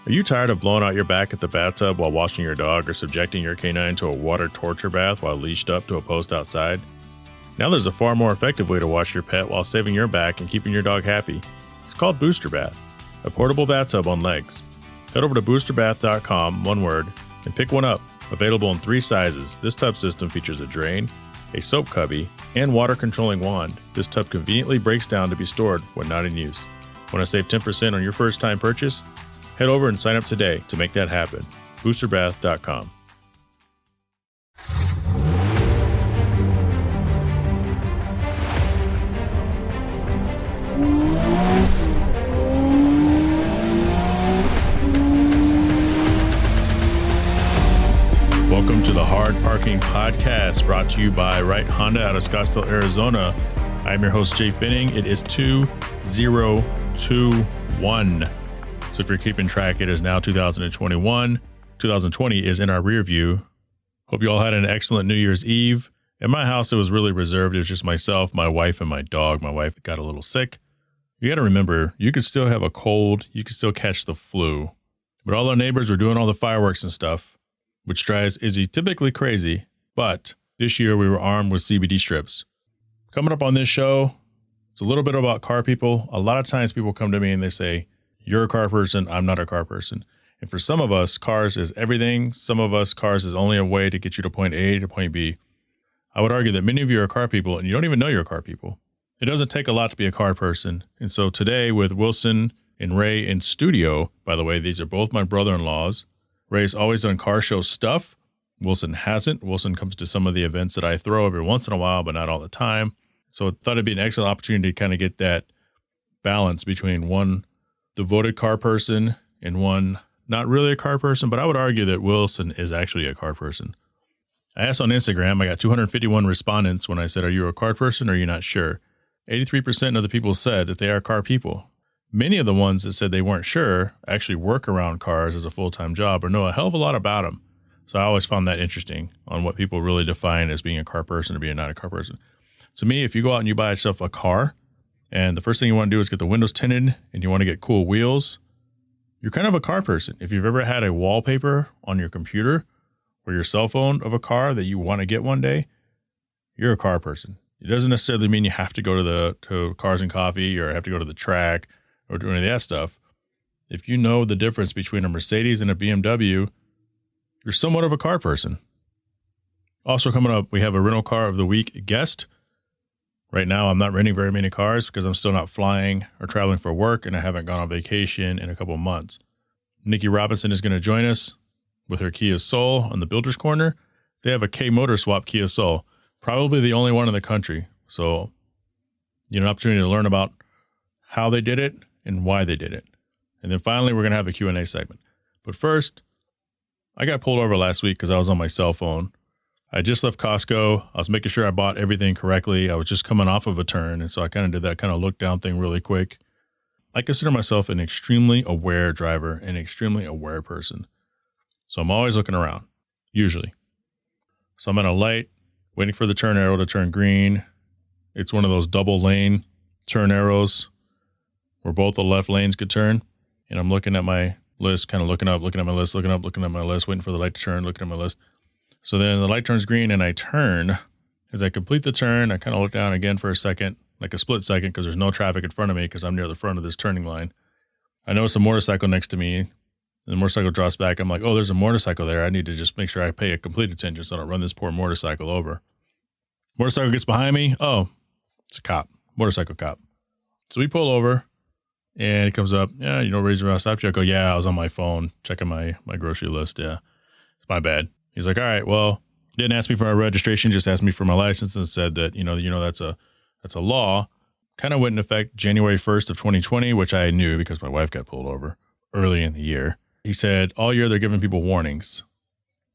Are you tired of blowing out your back at the bathtub while washing your dog or subjecting your canine to a water torture bath while leashed up to a post outside? Now there's a far more effective way to wash your pet while saving your back and keeping your dog happy. It's called Booster Bath, a portable bathtub on legs. Head over to boosterbath.com, one word, and pick one up. Available in 3 sizes, this tub system features a drain, a soap cubby, and water-controlling wand. This tub conveniently breaks down to be stored when not in use. Want to save 10% on your first-time purchase? Head over and sign up today to make that happen. Boosterbath.com. Welcome to the Hard Parking Podcast, brought to you by Wright Honda out of Scottsdale, Arizona. I'm your host, Jay Finning. It is 2021. So if you're keeping track, it is now 2021. 2020 is in our rear view. Hope you all had an excellent New Year's Eve. At my house, it was really reserved. It was just myself, my wife, and my dog. My wife got a little sick. You got to remember, you could still have a cold. You could still catch the flu. But all our neighbors were doing all the fireworks and stuff, which drives Izzy typically crazy. But this year, we were armed with CBD strips. Coming up on this show, it's a little bit about car people. A lot of times people come to me and they say, you're a car person, I'm not a car person. And for some of us, cars is everything. Some of us, cars is only a way to get you to point A to point B. I would argue that many of you are car people and you don't even know you're car people. It doesn't take a lot to be a car person. And so today with Wilson and Ray in studio, by the way, these are both my brother-in-laws. Ray's always done car show stuff. Wilson hasn't. Wilson comes to some of the events that I throw every once in a while, but not all the time. So I thought it'd be an excellent opportunity to kind of get that balance between one devoted car person and one not really a car person, but I would argue that Wilson is actually a car person. I asked on Instagram, I got 251 respondents when I said, are you a car person or are you not sure? 83% of the people said that they are car people. Many of the ones that said they weren't sure actually work around cars as a full-time job or know a hell of a lot about them. So I always found that interesting on what people really define as being a car person or being not a car person. To me, if you go out and you buy yourself a car, and the first thing you want to do is get the windows tinted and you want to get cool wheels, you're kind of a car person. If you've ever had a wallpaper on your computer or your cell phone of a car that you want to get one day, you're a car person. It doesn't necessarily mean you have to go to Cars and Coffee or have to go to the track or do any of that stuff. If you know the difference between a Mercedes and a BMW, you're somewhat of a car person. Also coming up, we have a rental car of the week guest. Right now, I'm not renting very many cars because I'm still not flying or traveling for work, and I haven't gone on vacation in a couple of months. Nikki Robinson is going to join us with her Kia Soul on the Builder's Corner. They have a K Motor Swap Kia Soul, probably the only one in the country. So, an opportunity to learn about how they did it and why they did it. And then finally, we're going to have a Q&A segment. But first, I got pulled over last week because I was on my cell phone. I just left Costco. I was making sure I bought everything correctly. I was just coming off of a turn. And so I kind of did that kind of look down thing really quick. I consider myself an extremely aware driver, an extremely aware person. So I'm always looking around, usually. So I'm at a light, waiting for the turn arrow to turn green. It's one of those double lane turn arrows where both the left lanes could turn. And I'm looking at my list, kind of looking up, looking at my list, looking up, looking at my list, waiting for the light to turn, looking at my list. So then the light turns green and I turn. As I complete the turn, I kind of look down again for a second, like a split second, because there's no traffic in front of me because I'm near the front of this turning line. I notice a motorcycle next to me. The motorcycle drops back. I'm like, oh, there's a motorcycle there. I need to just make sure I pay a complete attention so I don't run this poor motorcycle over. Motorcycle gets behind me. Oh, it's a cop, motorcycle cop. So we pull over and he comes up. Yeah, reason why I stopped you. I go, yeah, I was on my phone checking my grocery list. Yeah, it's my bad. He's like, all right, well, didn't ask me for my registration, just asked me for my license and said that, that's a law. Kind of went into effect January 1st of 2020, which I knew because my wife got pulled over early in the year. He said all year they're giving people warnings,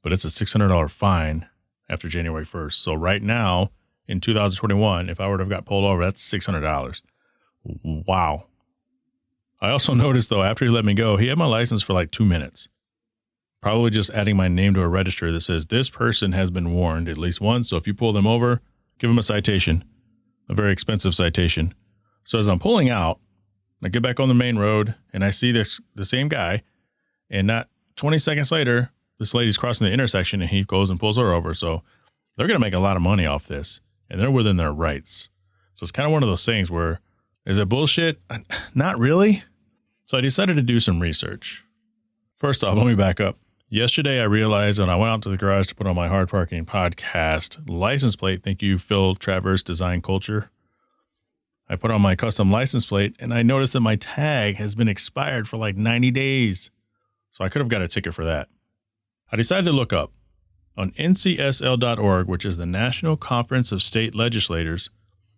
but it's a $600 fine after January 1st. So right now in 2021, if I were to have got pulled over, that's $600. Wow. I also noticed though, after he let me go, he had my license for like 2 minutes. Probably just adding my name to a register that says this person has been warned at least once. So if you pull them over, give them a citation, a very expensive citation. So as I'm pulling out, I get back on the main road and I see the same guy And not 20 seconds later, this lady's crossing the intersection and he goes and pulls her over. So they're going to make a lot of money off this, and they're within their rights. So it's kind of one of those things where, is it bullshit? Not really. So I decided to do some research. First off, let me back up. Yesterday, I realized when I went out to the garage to put on my Hard Parking Podcast license plate, thank you, Phil Travers Design Culture. I put on my custom license plate, and I noticed that my tag has been expired for like 90 days. So I could have got a ticket for that. I decided to look up. On ncsl.org, which is the National Conference of State Legislators,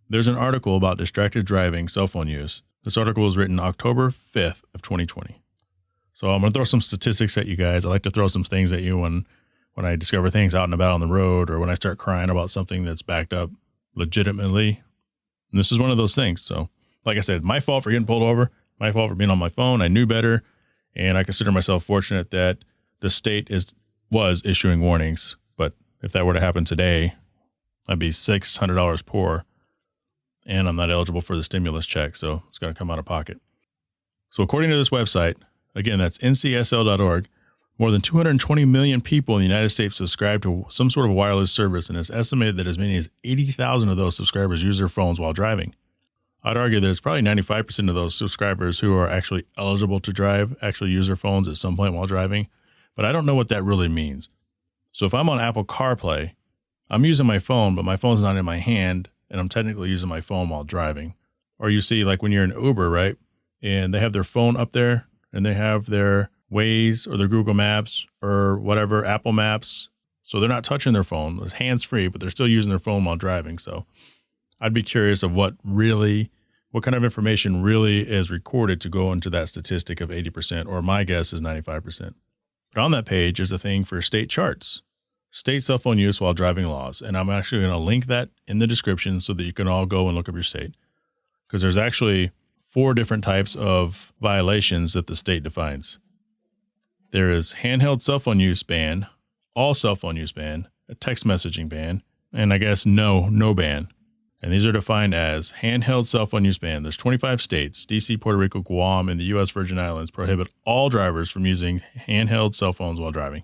there's an article about distracted driving cell phone use. This article was written October 5th of 2020. So I'm going to throw some statistics at you guys. I like to throw some things at you when I discover things out and about on the road, or when I start crying about something that's backed up legitimately. And this is one of those things. So like I said, my fault for getting pulled over, my fault for being on my phone. I knew better. And I consider myself fortunate that the state was issuing warnings. But if that were to happen today, I'd be $600 poor. And I'm not eligible for the stimulus check. So it's going to come out of pocket. So according to this website, again, that's ncsl.org, more than 220 million people in the United States subscribe to some sort of wireless service, and it's estimated that as many as 80,000 of those subscribers use their phones while driving. I'd argue that it's probably 95% of those subscribers who are actually eligible to drive actually use their phones at some point while driving, but I don't know what that really means. So if I'm on Apple CarPlay, I'm using my phone, but my phone's not in my hand, and I'm technically using my phone while driving. Or you see, like when you're in Uber, right? And they have their phone up there, and they have their Waze or their Google Maps or whatever, Apple Maps. So they're not touching their phone. It's hands-free, but they're still using their phone while driving. So I'd be curious of what kind of information really is recorded to go into that statistic of 80%, or my guess is 95%. But on that page is a thing for state charts, state cell phone use while driving laws. And I'm actually going to link that in the description so that you can all go and look up your state. Because there's actually 4 different types of violations that the state defines. There is handheld cell phone use ban, all cell phone use ban, a text messaging ban, and I guess no ban. And these are defined as handheld cell phone use ban. There's 25 states, DC, Puerto Rico, Guam, and the U.S. Virgin Islands prohibit all drivers from using handheld cell phones while driving.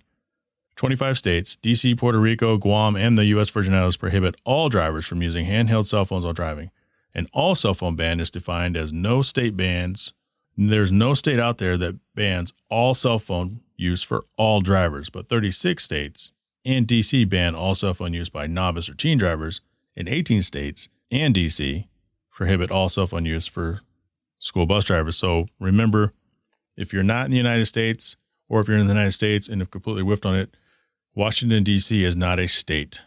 25 states, DC, Puerto Rico, Guam, and the U.S. Virgin Islands prohibit all drivers from using handheld cell phones while driving. And all cell phone ban is defined as no state bans. There's no state out there that bans all cell phone use for all drivers, but 36 states and DC ban all cell phone use by novice or teen drivers, and 18 states and DC prohibit all cell phone use for school bus drivers. So remember, if you're not in the United States, or if you're in the United States and have completely whiffed on it, Washington, D.C. is not a state.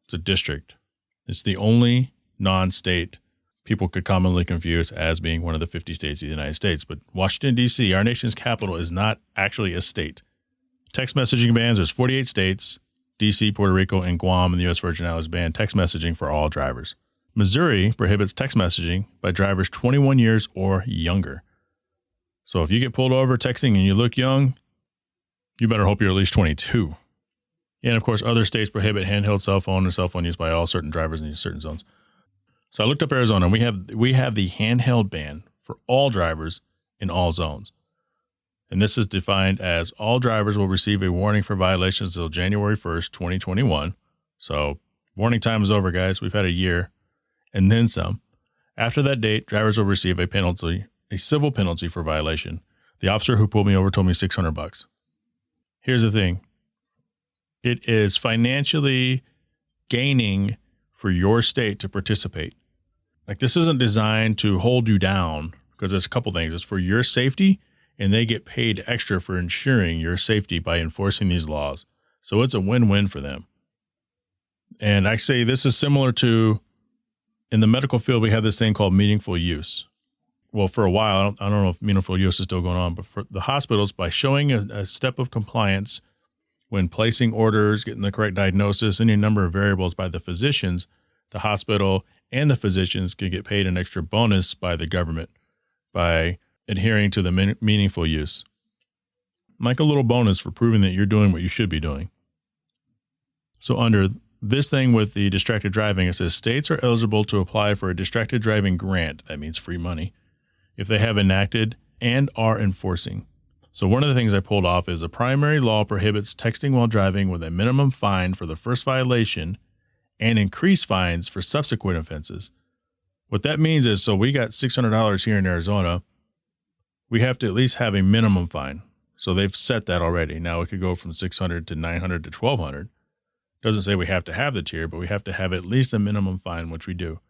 It's a district. It's the only non-state people could commonly confuse as being one of the 50 states of the United States. But Washington, D.C., our nation's capital, is not actually a state. Text messaging bans, there's 48 states, D.C., Puerto Rico, and Guam, and the U.S. Virgin Islands ban text messaging for all drivers. Missouri prohibits text messaging by drivers 21 years or younger. So if you get pulled over texting and you look young, you better hope you're at least 22. And of course, other states prohibit handheld cell phone and cell phone use by all certain drivers in certain zones. So I looked up Arizona, and we have the handheld ban for all drivers in all zones. And this is defined as all drivers will receive a warning for violations until January 1st, 2021. So warning time is over, guys. We've had a year and then some. After that date, drivers will receive a civil penalty for violation. The officer who pulled me over told me $600. Here's the thing. It is financially gaining for your state to participate. Like, this isn't designed to hold you down, because there's a couple things. It's for your safety, and they get paid extra for ensuring your safety by enforcing these laws. So it's a win-win for them. And I say this is similar to, in the medical field, we have this thing called meaningful use. Well, for a while, I don't know if meaningful use is still going on, but for the hospitals, by showing a step of compliance when placing orders, getting the correct diagnosis, any number of variables by the physicians, the hospital and the physicians can get paid an extra bonus by the government by adhering to the meaningful use. Like a little bonus for proving that you're doing what you should be doing. So under this thing with the distracted driving, it says states are eligible to apply for a distracted driving grant. That means free money if they have enacted and are enforcing. So one of the things I pulled off is a primary law prohibits texting while driving with a minimum fine for the first violation and increased fines for subsequent offenses. What that means is, so we got $600 here in Arizona. We have to at least have a minimum fine. So they've set that already. Now it could go from 600 to 900 to 1200. Doesn't say we have to have the tier, but we have to have at least a minimum fine, which we do.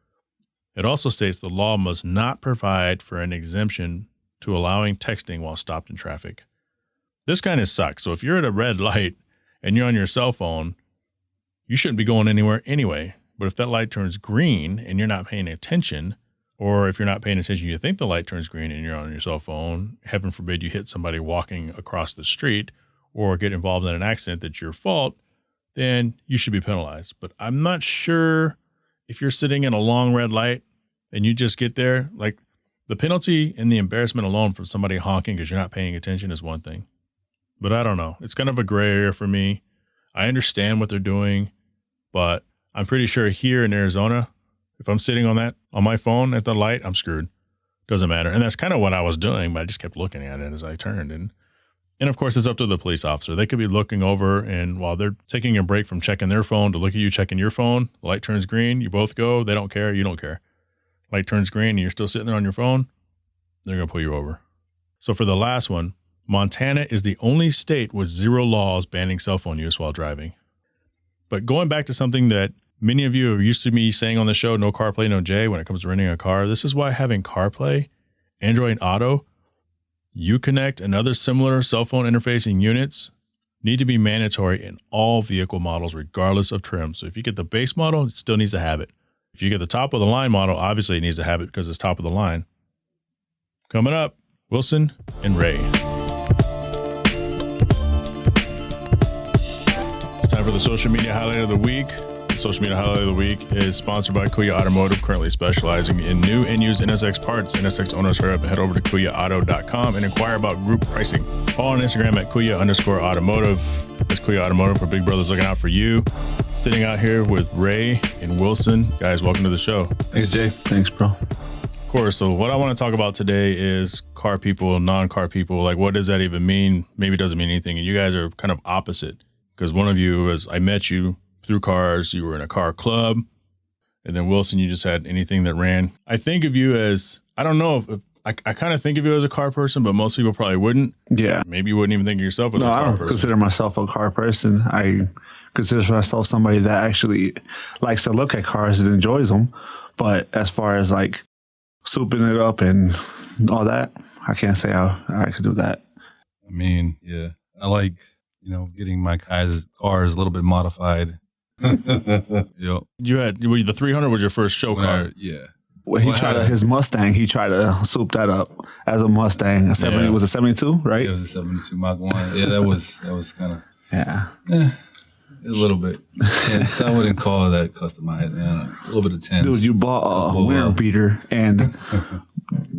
It also states the law must not provide for an exemption to allowing texting while stopped in traffic. This kind of sucks. So if you're at a red light and you're on your cell phone, you shouldn't be going anywhere anyway. But if that light turns green and you're not paying attention, or if you're not paying attention, you think the light turns green and you're on your cell phone, heaven forbid you hit somebody walking across the street or get involved in an accident that's your fault, then you should be penalized. But I'm not sure if you're sitting in a long red light and you just get there, like the penalty and the embarrassment alone from somebody honking because you're not paying attention is one thing. But I don't know. It's kind of a gray area for me. I understand what they're doing, but I'm pretty sure here in Arizona, if I'm sitting on my phone at the light, I'm screwed. Doesn't matter. And that's kind of what I was doing, but I just kept looking at it as I turned. And of course, it's up to the police officer. They could be looking over, and while they're taking a break from checking their phone to look at you checking your phone, the light turns green, you both go, they don't care, you don't care. Light turns green and you're still sitting there on your phone, they're going to pull you over. So for the last one, Montana is the only state with 0 laws banning cell phone use while driving. But going back to something that many of you are used to me saying on the show, no CarPlay, no J, when it comes to renting a car, this is why having CarPlay, Android Auto, Uconnect, and other similar cell phone interfacing units need to be mandatory in all vehicle models, regardless of trim. So if you get the base model, it still needs to have it. If you get the top of the line model, obviously it needs to have it because it's top of the line. Coming up, Wilson and Ray. It's time for the social media highlight of the week. The social media highlight of the week is sponsored by Kuya Automotive, currently specializing in new and used NSX parts. NSX owners, hurry up and head over to KuyaAuto.com and inquire about group pricing. Follow on Instagram at Kuya_automotive. That's Kuya Automotive, where Big Brother's looking out for you. Sitting out here with Ray and Wilson. Guys, welcome to the show. Thanks, Jay. Thanks, bro. Of course. So what I want to talk about today is car people, non-car people. Like, what does that even mean? Maybe it doesn't mean anything. And you guys are kind of opposite, because one of you was, I met you through cars. You were in a car club. And then Wilson, you just had anything that ran. I think of you as, I don't know if I kind of think of you as a car person, but most people probably wouldn't. Yeah. Maybe you wouldn't even think of yourself as a car person. No, I don't consider myself a car person. I consider myself somebody that actually likes to look at cars and enjoys them. But as far as like souping it up and all that, I can't say I could do that. I mean, yeah, I like, getting my cars a little bit modified. Yep. The 300 was your first show car. Yeah. Well, his Mustang, he tried to soup that up as a Mustang. Was it 72, right? Yeah, it was a 72 Mach 1. Yeah, that was kind of, a little bit tense. I wouldn't call that customized, man. A little bit of tense. Dude, you bought a wear beater and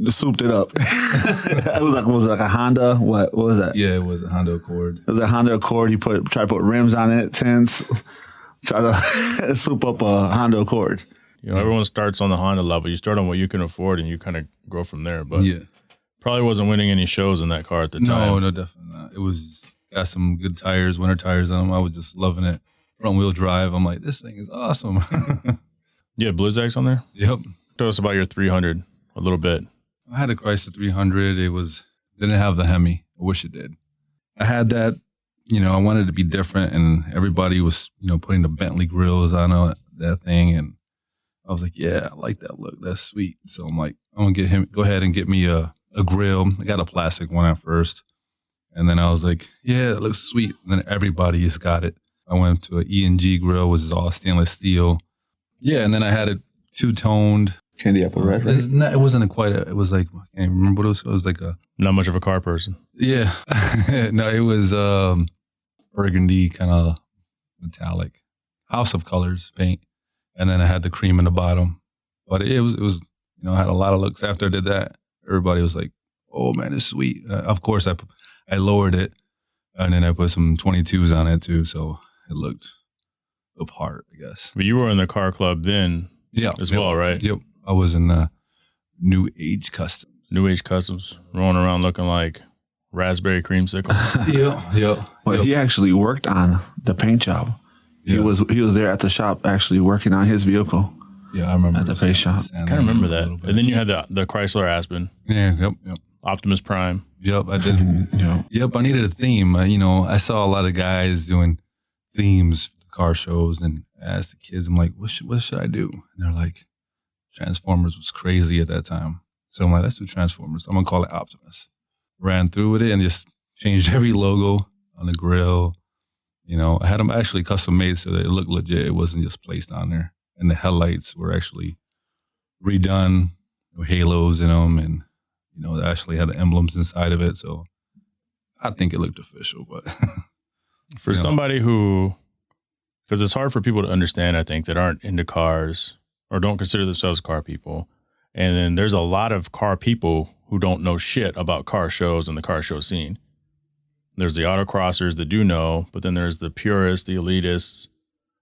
souped it up. It was like a Honda. What was that? Yeah, it was a Honda Accord. It was a Honda Accord. You tried to put rims on it, tense. Try to soup up a Honda Accord. Everyone starts on the Honda level. You start on what you can afford, and you kind of grow from there. But yeah, probably wasn't winning any shows in that car at the time. No, definitely not. It was got some good tires, winter tires on them. I was just loving it. Front wheel drive. I'm like, this thing is awesome. You had Blizzaks on there? Yep. Tell us about your 300 a little bit. I had a Chrysler 300. Didn't have the Hemi. I wish it did. I had that. I wanted to be different, and everybody was, putting the Bentley grills on that thing, and I was like, yeah, I like that look. That's sweet. So I'm like, I'm gonna go ahead and get me a grill. I got a plastic one at first, and then I was like, yeah, it looks sweet. And then everybody just got it. I went to an E&G grill, which is all stainless steel. Yeah, and then I had it two-toned. Candy apple red, right? It wasn't it was like, I can't remember what it was. It was like not much of a car person. Yeah. No, it was burgundy, kind of metallic, house of colors paint. And then I had the cream in the bottom. But it was I had a lot of looks. After I did that, everybody was like, oh man, it's sweet. Of course, I lowered it, and then I put some 22s on it too. So it looked the part, I guess. But you were in the car club then as well, right? Yep. I was in the New Age Customs. New Age Customs, rolling around looking like raspberry creamsicle. Yeah. Well, he actually worked on the paint job. He was there at the shop actually working on his vehicle. Yeah, I remember at the paint shop. I kind of remember that. And then you had the Chrysler Aspen. Yeah, yep. Optimus Prime. Yep, I did. Yep, I needed a theme. I saw a lot of guys doing themes for the car shows, and I asked the kids, I'm like, what should I do? And they're like, Transformers was crazy at that time. So I'm like, let's do Transformers. I'm going to call it Optimus. Ran through with it and just changed every logo on the grill. I had them actually custom made so that it looked legit. It wasn't just placed on there. And the headlights were actually redone with halos in them, and they actually had the emblems inside of it. So I think it looked official. But for somebody who, because it's hard for people to understand, I think, that aren't into cars or don't consider themselves car people. And then there's a lot of car people who don't know shit about car shows and the car show scene. There's the autocrossers that do know, but then there's the purists, the elitists,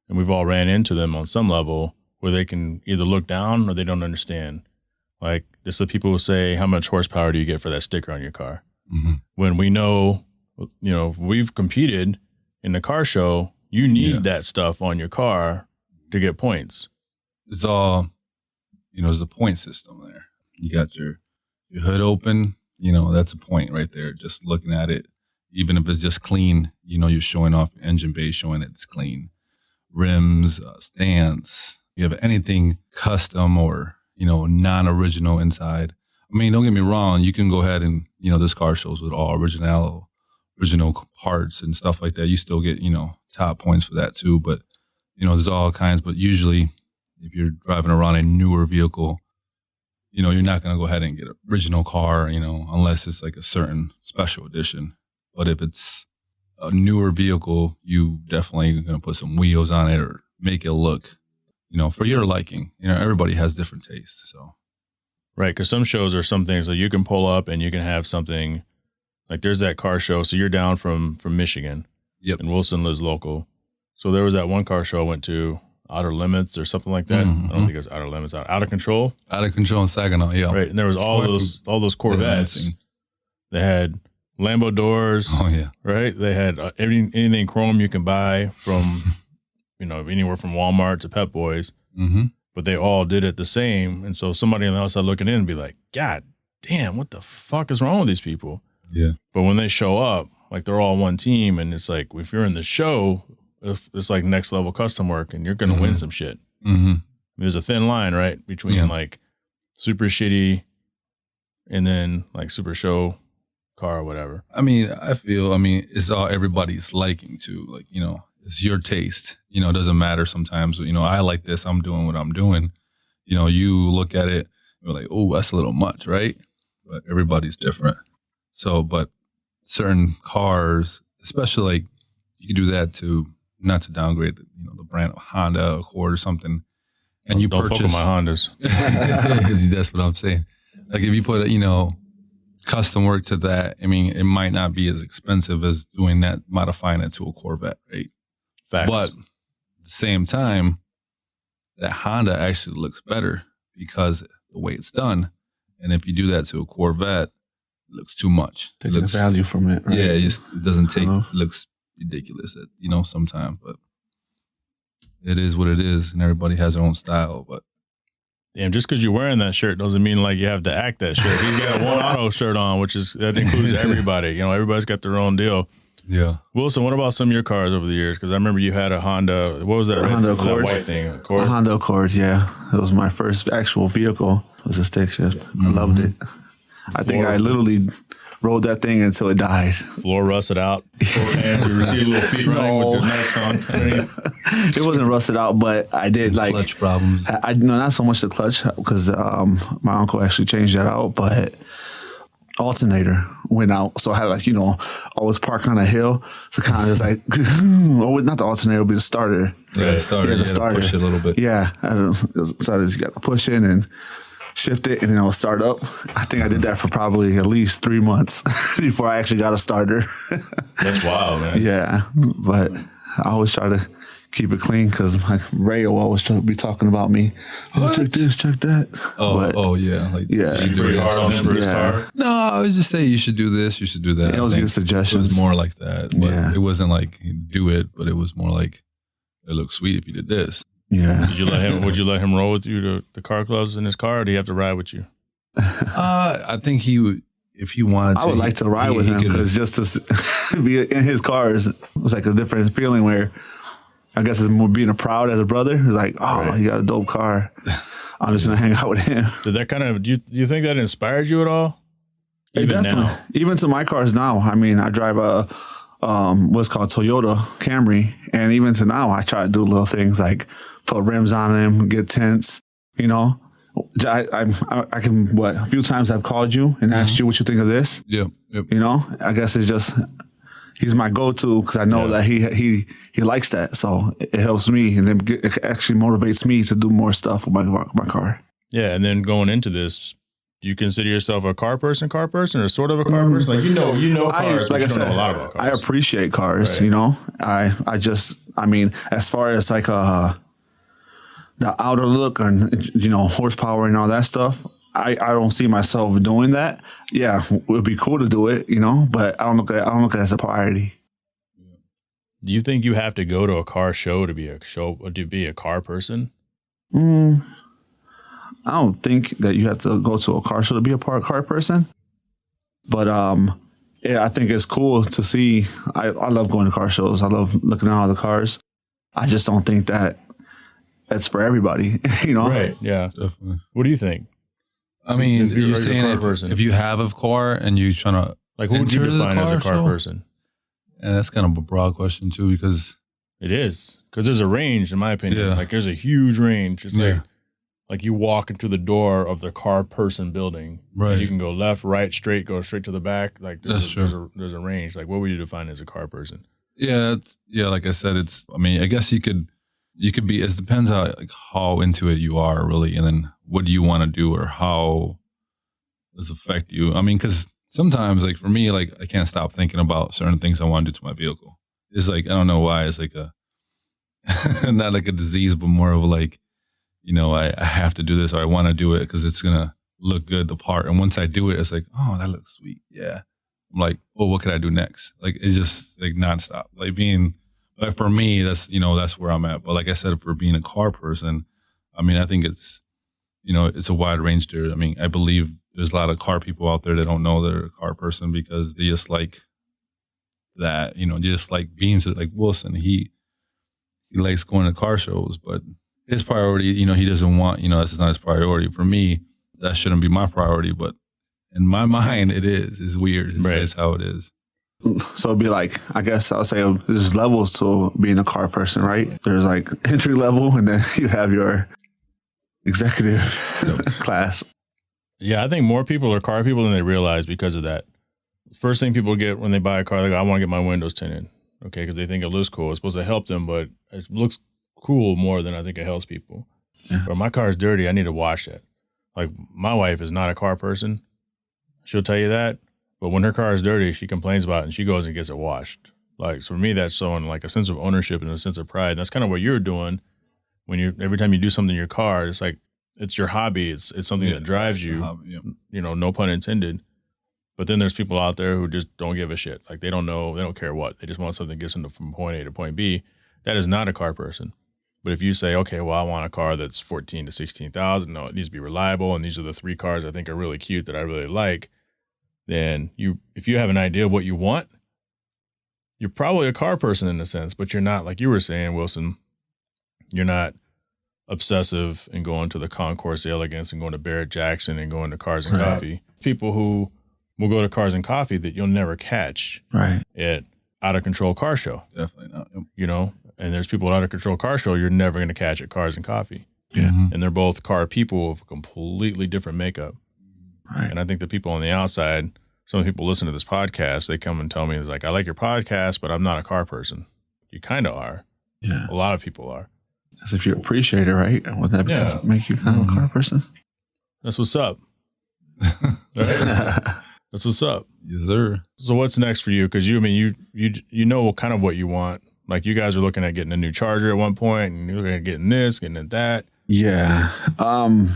and we've all ran into them on some level where they can either look down or they don't understand. Like, just the people who say, how much horsepower do you get for that sticker on your car? Mm-hmm. When we know, we've competed in the car show, you need that stuff on your car to get points. It's all, there's a point system there. You got your hood open, that's a point right there. Just looking at it, even if it's just clean, you're showing off your engine bay, showing it's clean. Rims, stance, you have anything custom or, non-original inside. I mean, don't get me wrong. You can go ahead and, this car shows with all original parts and stuff like that. You still get, top points for that too. But, there's all kinds. But usually if you're driving around a newer vehicle, you're not going to go ahead and get an original car, unless it's like a certain special edition. But if it's a newer vehicle, you definitely going to put some wheels on it or make it look, for your liking. Everybody has different tastes. So, right, because some shows are some things that you can pull up and you can have something like there's that car show. So you're down from Michigan. Yep. And Wilson lives local. So there was that one car show I went to, Outer Limits or something like that. Mm-hmm. I don't think it was Outer Limits. Out of Control. Out of Control in Saginaw. Yeah. Right, and there was all those Corvettes. They had Lambo doors. Oh yeah. Right. They had anything chrome you can buy from, anywhere from Walmart to Pep Boys. Mm-hmm. But they all did it the same. And so somebody on the outside looking in and be like, God damn, what the fuck is wrong with these people? Yeah. But when they show up, like they're all one team, and it's like if you're in the show, it's like next level custom work, and you're gonna win some shit. Mm-hmm. There's a thin line, right, between like super shitty and then like super show car or whatever. I mean, it's all everybody's liking too. Like, it's your taste. It doesn't matter sometimes. I like this. I'm doing what I'm doing. You look at it, you're like, oh, that's a little much, right? But everybody's different. So, but certain cars, especially like you could do that to not to downgrade the brand of Honda Accord or something, and you don't purchase fuck with my Hondas. That's what I'm saying. Like if you put custom work to that, it might not be as expensive as doing that, modifying it to a Corvette, right? Facts. But at the same time, that Honda actually looks better because the way it's done. And if you do that to a Corvette, it looks too much. Taking the value from it, right? Yeah, it doesn't take, it looks ridiculous, sometimes, but it is what it is, and everybody has their own style. But damn, just because you're wearing that shirt doesn't mean like you have to act that shirt. He's got a One Auto shirt on, that includes everybody. Everybody's got their own deal. Yeah. Wilson, what about some of your cars over the years? Because I remember you had a Honda. What was that? A Honda Accord. That white thing. A Honda Accord, yeah. It was my first actual vehicle. It was a stick shift. I loved it. I think I literally rode that thing until it died. Floor rusted out. Hands, you see little feet running with your necks on. It wasn't rusted out, but I did clutch problems. I not so much the clutch because my uncle actually changed that out, but alternator went out. So I had always park on a hill. So kind of just like, not the alternator, but the starter. Yeah, the starter. Yeah, the starter. Push it a little bit. Yeah. So you got to push in and shift it, and then it'll start up. I think I did that for probably at least 3 months before I actually got a starter. That's wild, man. Yeah. But I always try to keep it clean because my Ray will always be talking about me. Oh, check this, check that. Yeah. Like, yeah. You should do this. Hard on him for his car. No, I was just saying you should do this, you should do that. It was good suggestions. It was more like that. But Yeah. it wasn't like do it, but it was more like it looks sweet if you did this. Yeah. Would you let him roll with you to the car clubs in his car, or do you have to ride with you? I think he would, if he wanted to. I would like to ride with him because just to be in his cars, it's like a different feeling where I guess it's more being proud as a brother. It's like, oh, you got a dope car. I'm just going to hang out with him. Did that kind of, do you think that inspired you at all? Even now? Even to my cars now. I mean, I drive a, what's called Toyota Camry. And even to now, I try to do little things like put rims on them, get tints, you know. I can, a few times I've called you and asked you what you think of this. Yep. You know, I guess it's just, he's my go-to because I know that he likes that. So it helps me and then it actually motivates me to do more stuff with my car. Yeah. And then going into this, do you consider yourself a car person or sort of a car person? Like, you know cars, but you don't know a lot about cars. I appreciate cars, you know. I mean, as far as like the outer look and, you know, horsepower and all that stuff, I don't see myself doing that. Yeah, it would be cool to do it, you know, but I don't look at it as a priority. Do you think you have to go to a car show to be a car person? I don't think that you have to go to a car show to be a car person. But yeah, I think it's cool to see. I love going to car shows. I love looking at all the cars. I just don't think that it's for everybody, you know? Right, yeah. Definitely. What do you think? I mean, If you're you're saying a car person. if you have a car and you're trying to Like, who would you enter the define as a car show? person? And that's kind of a broad question too, because It is. Because there's a range, in my opinion. Yeah. Like, there's a huge range. It's Yeah. like you walk into the door of the car person building. Right. And you can go left, right, straight, go straight to the back. Like, That's true. There's a range. Like, what would you define as a car person? yeah, like I said, I mean, I guess you could be, it depends how into it you are really. And then what do you want to do or how does it affect you? I mean, because sometimes like for me, like I can't stop thinking about certain things I want to do to my vehicle. It's like, I don't know why. It's like not like a disease, but more of like, you know, I have to do this or I want to do it because it's going to look good, the part. And once I do it, it's like, oh, that looks sweet. Yeah. I'm like, oh, what could I do next? Like, it's just like nonstop. Like for me, that's, you know, that's where I'm at. But like I said, for being a car person, I mean, I think it's, you know, it's a wide range there. I mean, I believe there's a lot of car people out there that don't know they're a car person because they just like that, you know, they just like being like Wilson. He likes going to car shows, but his priority, you know, he doesn't want, you know, this is not his priority. For me, that shouldn't be my priority, but in my mind, it is. It's weird. It's how it is. So it'd be like, I guess I'll say there's levels to being a car person, right? There's like entry level and then you have your executive class. Yeah, I think more people are car people than they realize because of that. First thing people get when they buy a car, they go, I want to get my windows tinted. Okay, because they think it looks cool. It's supposed to help them, but it looks cool more than I think it helps people. Yeah. But my car is dirty. I need to wash it. Like, my wife is not a car person. She'll tell you that. But when her car is dirty, she complains about it and she goes and gets it washed. Like, so for me, that's showing like a sense of ownership and a sense of pride. And that's kind of what you're doing when every time you do something in your car, it's like, it's your hobby. It's something that drives you, hobby, you know, no pun intended. But then there's people out there who just don't give a shit. Like, they don't know, they don't care what. They just want something that gets them from point A to point B. That is not a car person. But if you say, okay, well, I want a car that's 14 to 16,000, no, it needs to be reliable, and these are the three cars I think are really cute that I really like, then if you have an idea of what you want, you're probably a car person in a sense, but you're not, like you were saying, Wilson, you're not obsessive and going to the Concourse Elegance and going to Barrett Jackson and going to Cars and Coffee. People who will go to Cars and Coffee that you'll never catch at Out of Control Car Show. Definitely not. You know, and there's people at Out of Control Car Show you're never going to catch at Cars and Coffee. Yeah. And they're both car people with completely different makeup. Right. And I think the people on the outside, some people listen to this podcast, they come and tell me, it's like, I like your podcast, but I'm not a car person. You kind of are. Yeah. A lot of people are. As if you appreciate it, right? Wouldn't that make you kind of a car person? That's what's up. Right? That's what's up. Yes, sir. So what's next for you? Because you know kind of what you want. Like you guys are looking at getting a new Charger at one point, and you're looking at getting this, getting at that. Yeah. I'm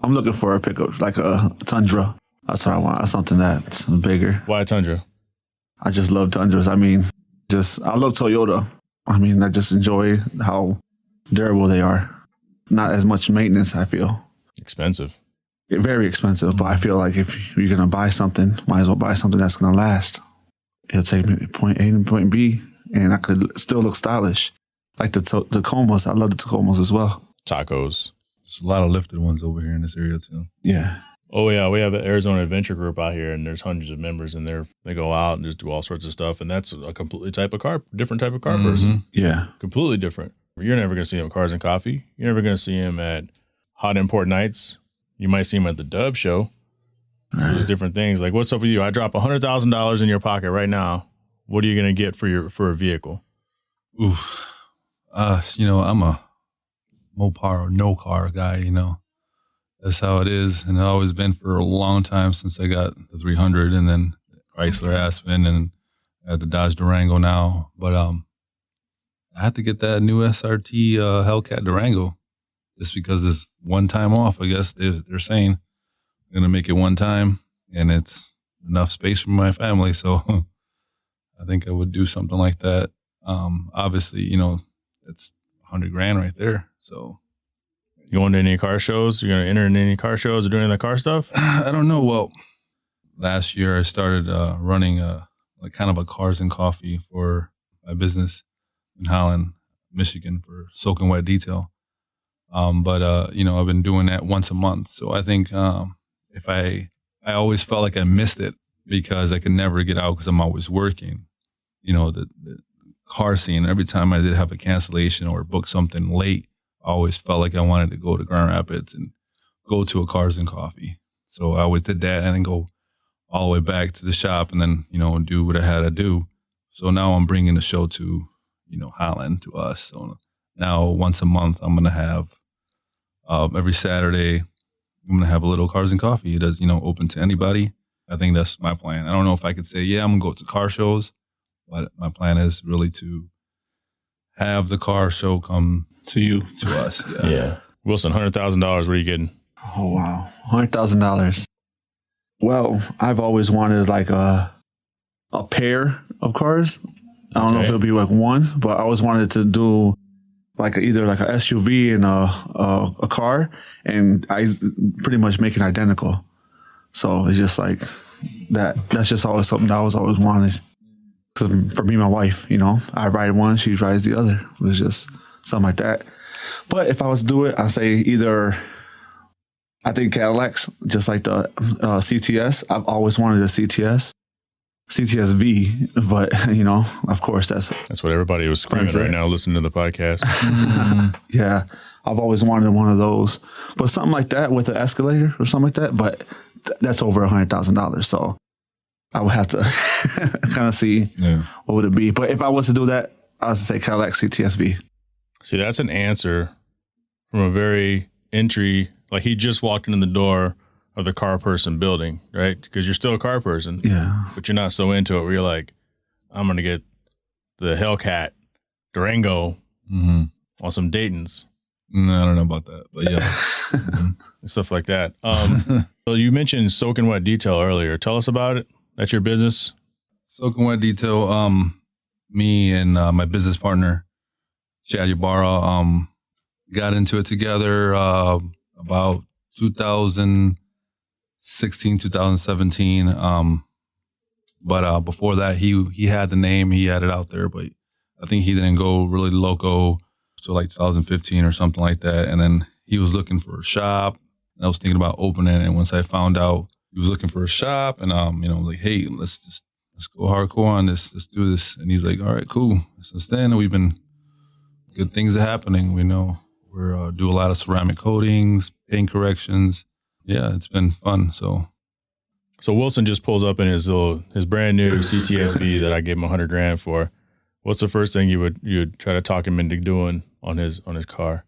looking for a pickup, like a Tundra. That's what I want. Something that's bigger. Why a Tundra? I just love Tundras. I mean, I love Toyota. I mean, I just enjoy how durable they are. Not as much maintenance, I feel. Expensive. Very expensive, but I feel like if you're going to buy something, might as well buy something that's going to last. It'll take me to point A and point B, and I could still look stylish. Like the Tacomas. I love the Tacomas as well. Tacos. There's a lot of lifted ones over here in this area, too. Yeah. Oh, yeah. We have an Arizona Adventure Group out here, and there's hundreds of members in there. They go out and just do all sorts of stuff, and that's a completely different type of car person. Yeah. Completely different. You're never going to see him at Cars and Coffee. You're never going to see him at Hot Import Nights. You might see him at the Dove Show. There's different things. Like, what's up with you? I drop $100,000 in your pocket right now. What are you going to get for a vehicle? Oof. I'm a Mopar or no car guy, That's how it is. And it's always been for a long time since I got the 300 and then Chrysler Aspen and I had the Dodge Durango now. But I have to get that new SRT Hellcat Durango just because it's one time off, I guess they're saying. I'm going to make it one time and it's enough space for my family. So I think I would do something like that. Obviously, it's $100,000 right there. So you going to any car shows? You're going to enter in any car shows or doing any of that car stuff? I don't know. Well, last year I started running kind of a Cars and Coffee for my business in Holland, Michigan for soak and wet detail. But I've been doing that once a month. So I think if I always felt like I missed it because I could never get out because I'm always working. The car scene, every time I did have a cancellation or book something late, I always felt like I wanted to go to Grand Rapids and go to a Cars and Coffee. So I always did that and then go all the way back to the shop and then, do what I had to do. So now I'm bringing the show to, Holland, to us. So now once a month, I'm going to have, every Saturday, I'm going to have a little Cars and Coffee. It does, open to anybody. I think that's my plan. I don't know if I could say, yeah, I'm going to go to car shows, but my plan is really to have the car show come to us. Yeah. Wilson, $100,000. What are you getting? Oh, wow. $100,000. Well, I've always wanted like a pair of cars. I don't know if it'll be like one, but I always wanted to do either like a SUV and a car, and I pretty much make it identical. So it's just like that. That's just always something that I was always wanted. Because for me and my wife, I ride one, she rides the other. It was just something like that. But if I was to do it, I'd say I think Cadillacs, just like the CTS. I've always wanted a CTS V, but of course that's what everybody was screaming right now listening to the podcast. Yeah, I've always wanted one of those, but something like that with an Escalator or something like that. But that's over $100,000, so I would have to kind of see what would it be. But if I was to do that, I would say Cadillac CTS V. See, that's an answer from a very entry. Like he just walked in the door of the car person building, right? Because you're still a car person. Yeah. But you're not so into it where you're like, I'm going to get the Hellcat Durango on some Daytons. No, I don't know about that, but yeah. Stuff like that. So you mentioned soak and wet detail earlier. Tell us about it. That's your business? Soak and wet detail. Me and my business partner, Chad Ybarra, got into it together about 2016, 2017. But before that, he had the name, he had it out there, but I think he didn't go really loco till like 2015 or something like that. And then he was looking for a shop. And I was thinking about opening it. And once I found out he was looking for a shop, and like, hey, let's go hardcore on this. Let's do this. And he's like, all right, cool. Since then, good things are happening. We know we're do a lot of ceramic coatings, paint corrections. Yeah, it's been fun. So Wilson just pulls up in his brand new CTSV that I gave him $100,000 for. What's the first thing you would try to talk him into doing on his car?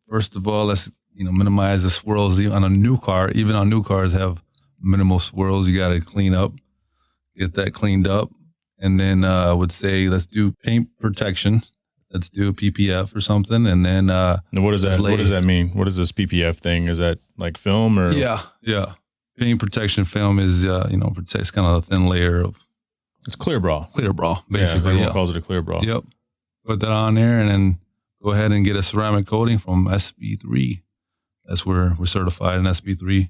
First of all, let's minimize the swirls on a new car. Even on new cars have minimal swirls. You got to clean up, get that cleaned up, And then I would say, let's do paint protection. Let's do a PPF or something. And then Now, what does that mean? What is this PPF thing? Is that like film or? Yeah. Paint protection film is, protects kind of a thin layer of. It's clear bra. Basically. Everyone calls it a clear bra. Yep. Put that on there and then go ahead and get a ceramic coating from SB3. That's where we're certified in SB3.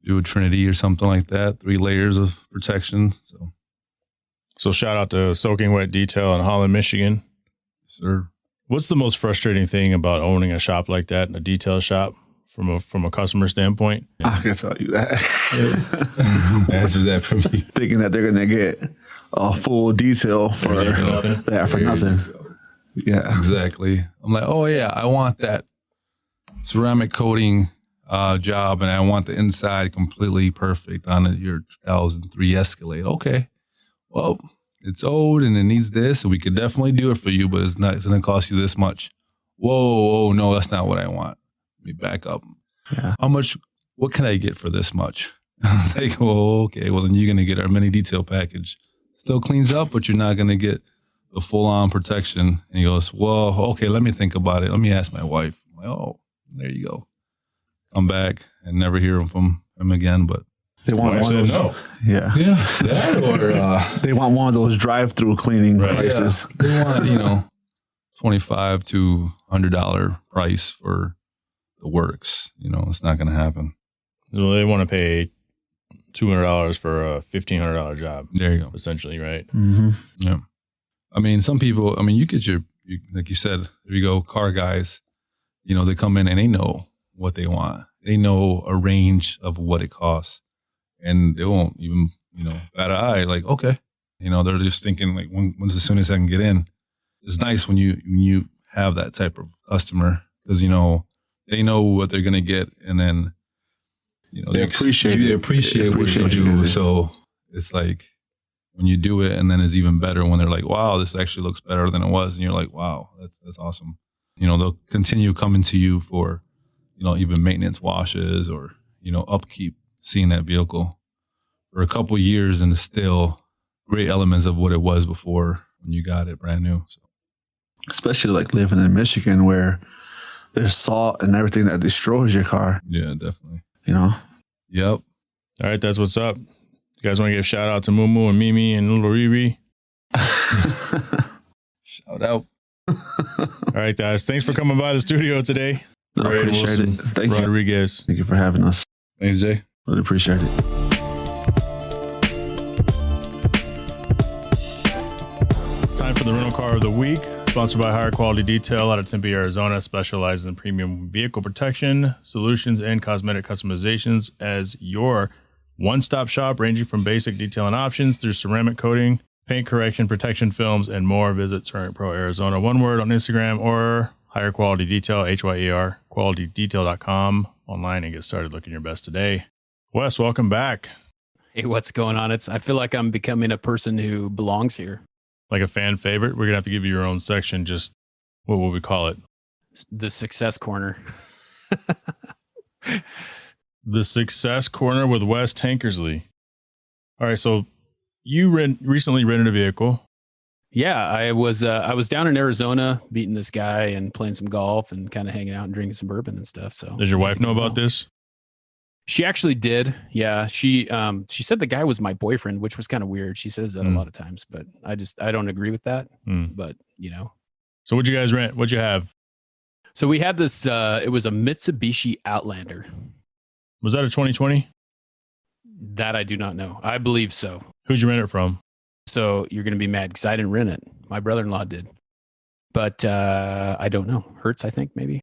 Do a Trinity or something like that. 3 layers of protection. So shout out to Soaking Wet Detail in Holland, Michigan. Yes, sir. What's the most frustrating thing about owning a shop like that, a detail shop, from a customer standpoint? I can tell you that. Answer that for me. Thinking that they're going to get a full detail for nothing. Yeah. Exactly. I'm like, oh yeah, I want that ceramic coating job, and I want the inside completely perfect on your 2003 Escalade. Okay. Well, it's old and it needs this, and we could definitely do it for you, but it's going to cost you this much. Whoa, no, that's not what I want. Let me back up. Yeah. How much, what can I get for this much? I was like, well, okay, well then you're going to get our mini detail package. Still cleans up, but you're not going to get the full on protection. And he goes, well, okay, let me think about it. Let me ask my wife. I'm like, oh, there you go. Come back and never hear from him again, but they want one of those. No. Yeah. That or they want one of those drive-through cleaning prices. Yeah. They want, $25 to $100 price for the works. It's not going to happen. Well, they want to pay $200 for a $1,500 job. There you go. Essentially, right? Mm-hmm. Yeah. I mean, some people, you get like you said, there you go, car guys, they come in and they know what they want. They know a range of what it costs. And they won't even, bat an eye, like, okay. They're just thinking, like, when's the soonest I can get in? It's nice when you have that type of customer because, they know what they're going to get. And then, they appreciate what you do. So it's like when you do it, and then it's even better when they're like, wow, this actually looks better than it was. And you're like, wow, that's awesome. They'll continue coming to you for, even maintenance washes or, upkeep, seeing that vehicle for a couple of years, and still great elements of what it was before when you got it brand new. So. Especially like living in Michigan where there's salt and everything that destroys your car. Yeah, definitely. Yep. All right, that's what's up. You guys want to give a shout out to Mumu and Mimi and little Riri? Shout out. All right, guys. Thanks for coming by the studio today. I appreciate it. Thank you. Rodriguez. Thank you for having us. Thanks, Jay. Really appreciate it. It's time for the rental car of the week. Sponsored by Higher Quality Detail out of Tempe, Arizona, specializes in premium vehicle protection, solutions, and cosmetic customizations as your one-stop shop, ranging from basic detailing options through ceramic coating, paint correction, protection films, and more. Visit Ceramic Pro Arizona, one word, on Instagram, or Higher Quality Detail, HYER, qualitydetail.com online, and get started looking your best today. Wes, welcome back. Hey, what's going on? I feel like I'm becoming a person who belongs here. Like a fan favorite? We're going to have to give you your own section. Just what will we call it? The Success Corner. The Success Corner with Wes Tankersley. All right, so you recently rented a vehicle. Yeah, I was down in Arizona meeting this guy and playing some golf and kind of hanging out and drinking some bourbon and stuff. So does your wife know about this? She actually did. Yeah, she said the guy was my boyfriend, which was kind of weird. She says that a lot of times, but I don't agree with that. But So what'd you guys rent? What'd you have? So we had this. It was a Mitsubishi Outlander. Was that a 2020? That I do not know. I believe so. Who'd you rent it from? So you're going to be mad because I didn't rent it. My brother-in-law did. But I don't know. Hertz, I think, maybe.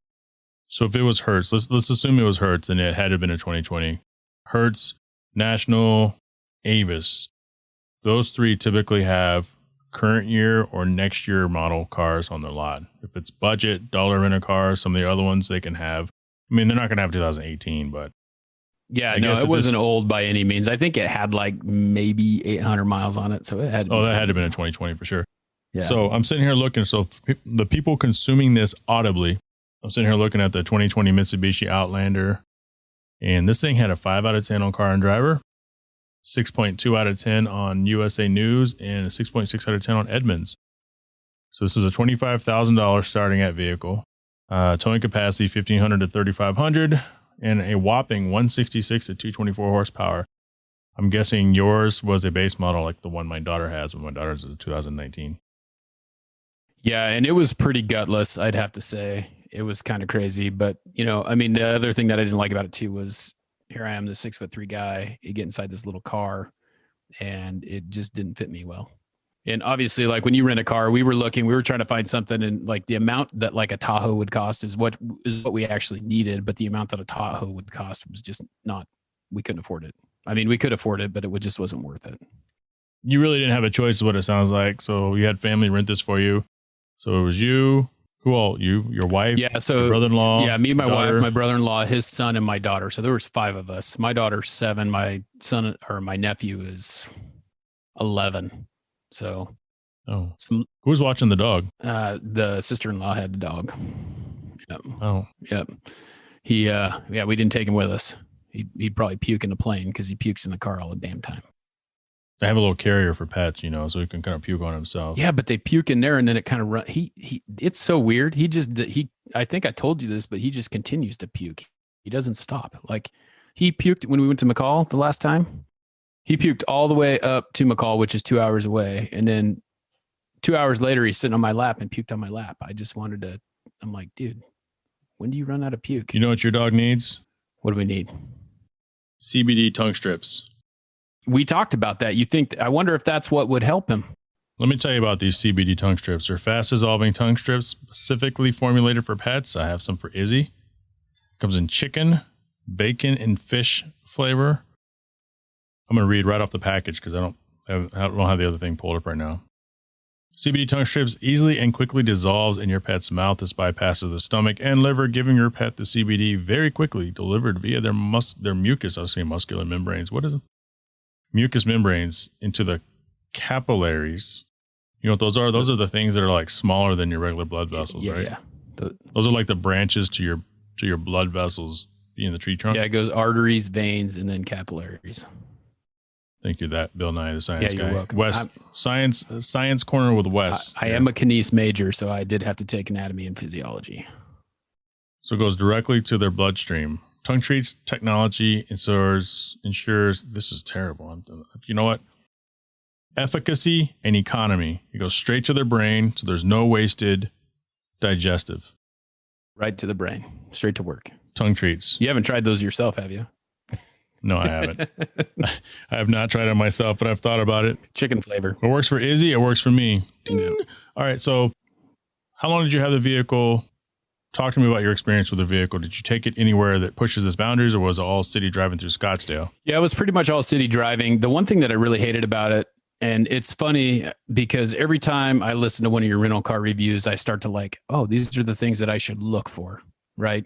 So if it was Hertz, let's assume it was Hertz and it had to have been a 2020. Hertz, National, Avis. Those three typically have current year or next year model cars on their lot. If it's budget, dollar rent a car, some of the other ones they can have. I mean, they're not going to have 2018, but. Yeah, no, it wasn't old by any means. I think it had like maybe 800 miles on it. So it had. Oh, that had to have been a 2020 for sure. Yeah. So I'm sitting here looking. So the people consuming this audibly, I'm sitting here looking at the 2020 Mitsubishi Outlander, and this thing had a 5 out of 10 on car and driver. 6.2 out of 10 on USA News, and a 6.6 out of 10 on Edmunds. So this is a $25,000 starting at vehicle. Towing capacity 1,500 to 3,500, and a whopping 166 to 224 horsepower. I'm guessing yours was a base model like the one my daughter has, but my daughter's is a 2019. Yeah, and it was pretty gutless, I'd have to say. It was kind of crazy, but I mean, the other thing that I didn't like about it too was here I am, the 6'3" guy, you get inside this little car, and it just didn't fit me well. And obviously, like when you rent a car, we were trying to find something, and like the amount that like a Tahoe would cost is what we actually needed, but the amount that a Tahoe would cost was just not. We couldn't afford it. I mean, we could afford it, but it just wasn't worth it. You really didn't have a choice, is what it sounds like. So you had family rent this for you. So it was you. Who all? You, your wife, your brother-in-law? Yeah, me, my wife, my brother-in-law, his son, and my daughter. So there was 5 of us. My daughter's 7. My son or my nephew is 11. So, who was watching the dog? The sister-in-law had the dog. Yep. Oh, yep. We didn't take him with us. He'd probably puke in the plane because he pukes in the car all the damn time. I have a little carrier for pets, so he can kind of puke on himself. Yeah, but they puke in there and then it kind of run. It's so weird. I think I told you this, but he just continues to puke. He doesn't stop. Like he puked when we went to McCall the last time. He puked all the way up to McCall, which is 2 hours away. And then 2 hours later, he's sitting on my lap and puked on my lap. I'm like, dude, when do you run out of puke? You know what your dog needs? What do we need? CBD tongue strips. We talked about that. I wonder if that's what would help him. Let me tell you about these CBD tongue strips. They're fast dissolving tongue strips specifically formulated for pets. I have some for Izzy. Comes in chicken, bacon, and fish flavor. I'm going to read right off the package because I don't have the other thing pulled up right now. CBD tongue strips easily and quickly dissolves in your pet's mouth. This bypasses the stomach and liver, giving your pet the CBD very quickly, delivered via their mucus. I was saying muscular membranes. What is it? Mucous membranes into the capillaries. You know what those are? Those are the things that are like smaller than your regular blood vessels, right? Yeah. Those are like the branches to your blood vessels in the tree trunk. Yeah, it goes arteries, veins, and then capillaries. Thank you, that Bill Nye, the science guy. You're welcome. Wes, science corner with Wes. I am a kines major, so I did have to take anatomy and physiology. So it goes directly to their bloodstream. Tongue treats technology ensures this is terrible. You know what? Efficacy and economy. It goes straight to their brain, so there's no wasted digestive. Right to the brain, straight to work. Tongue treats. You haven't tried those yourself, have you? No, I haven't. I have not tried it myself, but I've thought about it. Chicken flavor. It works for Izzy. It works for me. Yeah. All right. So how long did you have the vehicle? Talk to me about your experience with the vehicle. Did you take it anywhere that pushes its boundaries, or was it all city driving through Scottsdale? Yeah, it was pretty much all city driving. The one thing that I really hated about it, and it's funny because every time I listen to one of your rental car reviews, I start to like, oh, these are the things that I should look for, right?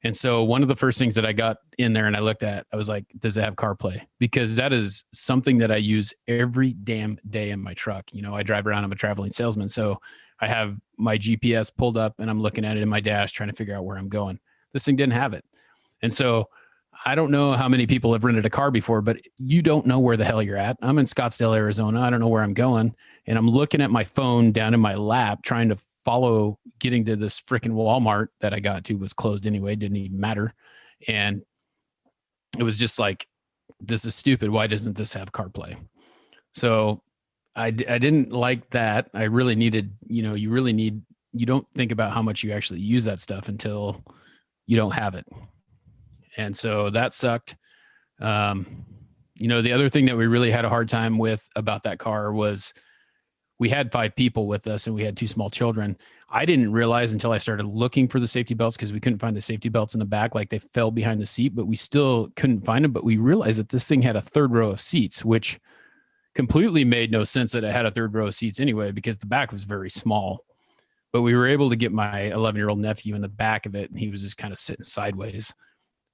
And so one of the first things that I got in there and I looked at, I was like, does it have CarPlay? Because that is something that I use every damn day in my truck. I drive around, I'm a traveling salesman. So I have my GPS pulled up and I'm looking at it in my dash, trying to figure out where I'm going. This thing didn't have it. And so I don't know how many people have rented a car before, but you don't know where the hell you're at. I'm in Scottsdale, Arizona. I don't know where I'm going. And I'm looking at my phone down in my lap, trying to follow getting to this freaking Walmart that I got to was closed anyway. Didn't even matter. And it was just like, this is stupid. Why doesn't this have CarPlay? So I didn't like that. I really needed, you don't think about how much you actually use that stuff until you don't have it. And so that sucked. The other thing that we really had a hard time with about that car was we had 5 people with us and we had 2 small children. I didn't realize until I started looking for the safety belts, because we couldn't find the safety belts in the back. Like they fell behind the seat, but we still couldn't find them. But we realized that this thing had a 3rd row of seats, which completely made no sense that it had a 3rd row of seats anyway, because the back was very small. But we were able to get my 11-year-old nephew in the back of it, and he was just kind of sitting sideways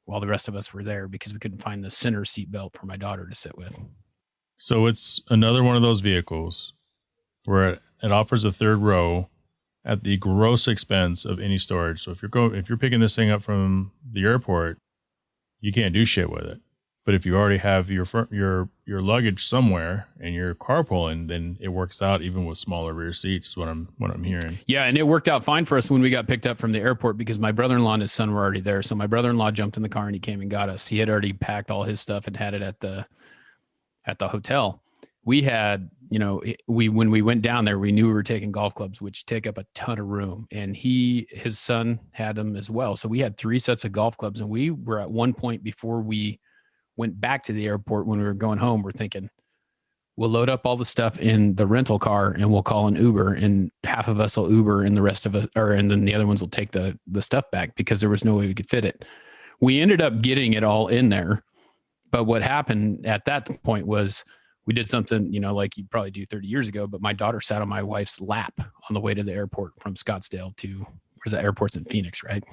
while the rest of us were there because we couldn't find the center seat belt for my daughter to sit with. So it's another one of those vehicles where it offers a 3rd row at the gross expense of any storage. So if you're picking this thing up from the airport, you can't do shit with it. But if you already have your luggage somewhere and you're carpooling, then it works out even with smaller rear seats. Is what I'm hearing. Yeah, and it worked out fine for us when we got picked up from the airport because my brother-in-law and his son were already there. So my brother-in-law jumped in the car and he came and got us. He had already packed all his stuff and had it at the hotel. We had, when we went down there, we knew we were taking golf clubs, which take up a ton of room. And his son had them as well. So we had 3 sets of golf clubs, and we were at one point before we went back to the airport when we were going home, we're thinking, we'll load up all the stuff in the rental car and we'll call an Uber, and half of us will Uber and the rest of us, and then the other ones will take the stuff back because there was no way we could fit it. We ended up getting it all in there. But what happened at that point was we did something, like you probably do 30 years ago, but my daughter sat on my wife's lap on the way to the airport from Scottsdale to, where's the airport's in Phoenix, right?